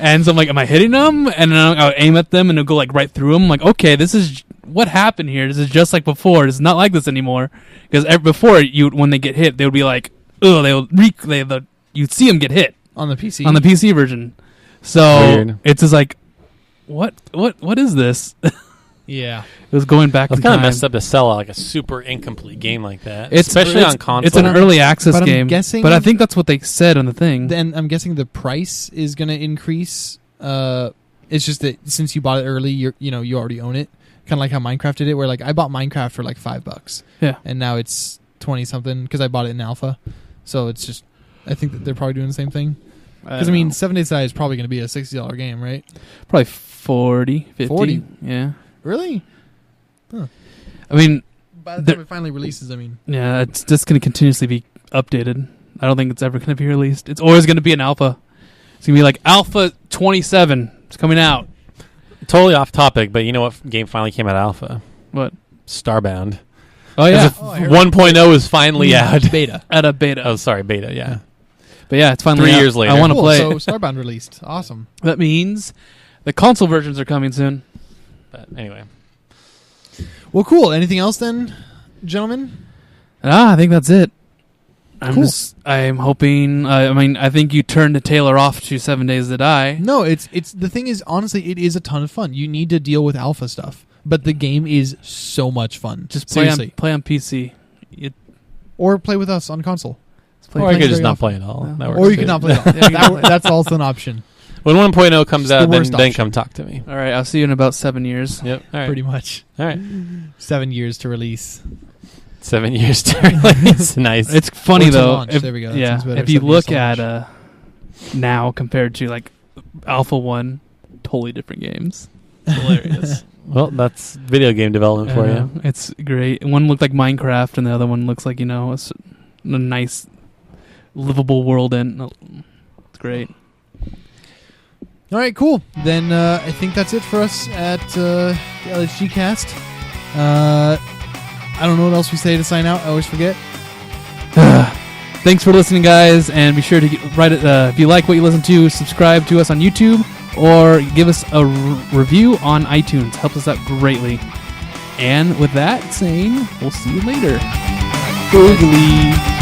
And so I'm like, am I hitting them? And then I'll aim at them and it'll go like right through them. I'm like, okay, this is what happened here. This is just like before. It's not like this anymore. Because before, when they get hit, they would be like, oh, you'd see them get hit On the PC. on the PC version. So Weird. it's just like, what is this? Yeah. It was going back It's in kind of time. messed up to sell like a super incomplete game like that, It's- especially it's- on console. It's an early access But I'm game. guessing- but I think that's what they said on the thing. Then I'm guessing the price is going to increase. It's just that since you bought it early, you already own it. Kind of like how Minecraft did it, where like I bought Minecraft for like $5. Yeah. And now it's 20 something because I bought it in alpha. So it's just, I think that they're probably doing the same thing. Because I mean, 7 Days to Die is probably going to be a $60 game, right? probably 40, 50. 40? Yeah. Really? I mean, By the time it finally releases, I mean. yeah, it's just going to continuously be updated. I don't think it's ever going to be released. It's always going to be an alpha. It's going to be like Alpha 27. It's coming out. Totally off topic, but you know what game finally came out alpha? What? Starbound. Oh, yeah. Because 1.0 is finally out. Beta. At a beta. Oh, sorry, beta. Yeah. But yeah, it's finally 3 out. years later. I want to Cool, play so it. Starbound released. Awesome. That means the console versions are coming soon. But anyway, Well, cool. Anything else then, gentlemen? I think that's it. Cool. I'm hoping. I think you turned the Taylor off to 7 Days to Die. No, it's the thing is, honestly, it is a ton of fun. You need to deal with alpha stuff, but the game is so much fun. Just play seriously, on PC. or play with us on console, Play or I could very just not often. play at all. No. That works or you too. can not play. At all. Yeah, you can play. That's also an option, When 1.0 comes It's the out, worst then option. come talk to me. All right, I'll see you in about 7 years. Yep. All right. pretty much. All right. 7 years to release. 7 years to release. Nice. It's funny Or to though. launch. There we go. That Yeah, sounds better. if you 7 years look to at launch. now compared to like Alpha 1, totally different games. It's hilarious. Well, that's video game development for you. It's great. One looked like Minecraft, and the other one looks like a nice, livable world. And it's great. All right, cool. Then I think that's it for us at the LHG Cast. I don't know what else we say to sign out. I always forget. Thanks for listening, guys, and be sure to write it. If you like what you listen to, subscribe to us on YouTube or give us a review on iTunes. Helps us out greatly. And with that saying, we'll see you later. Boogly.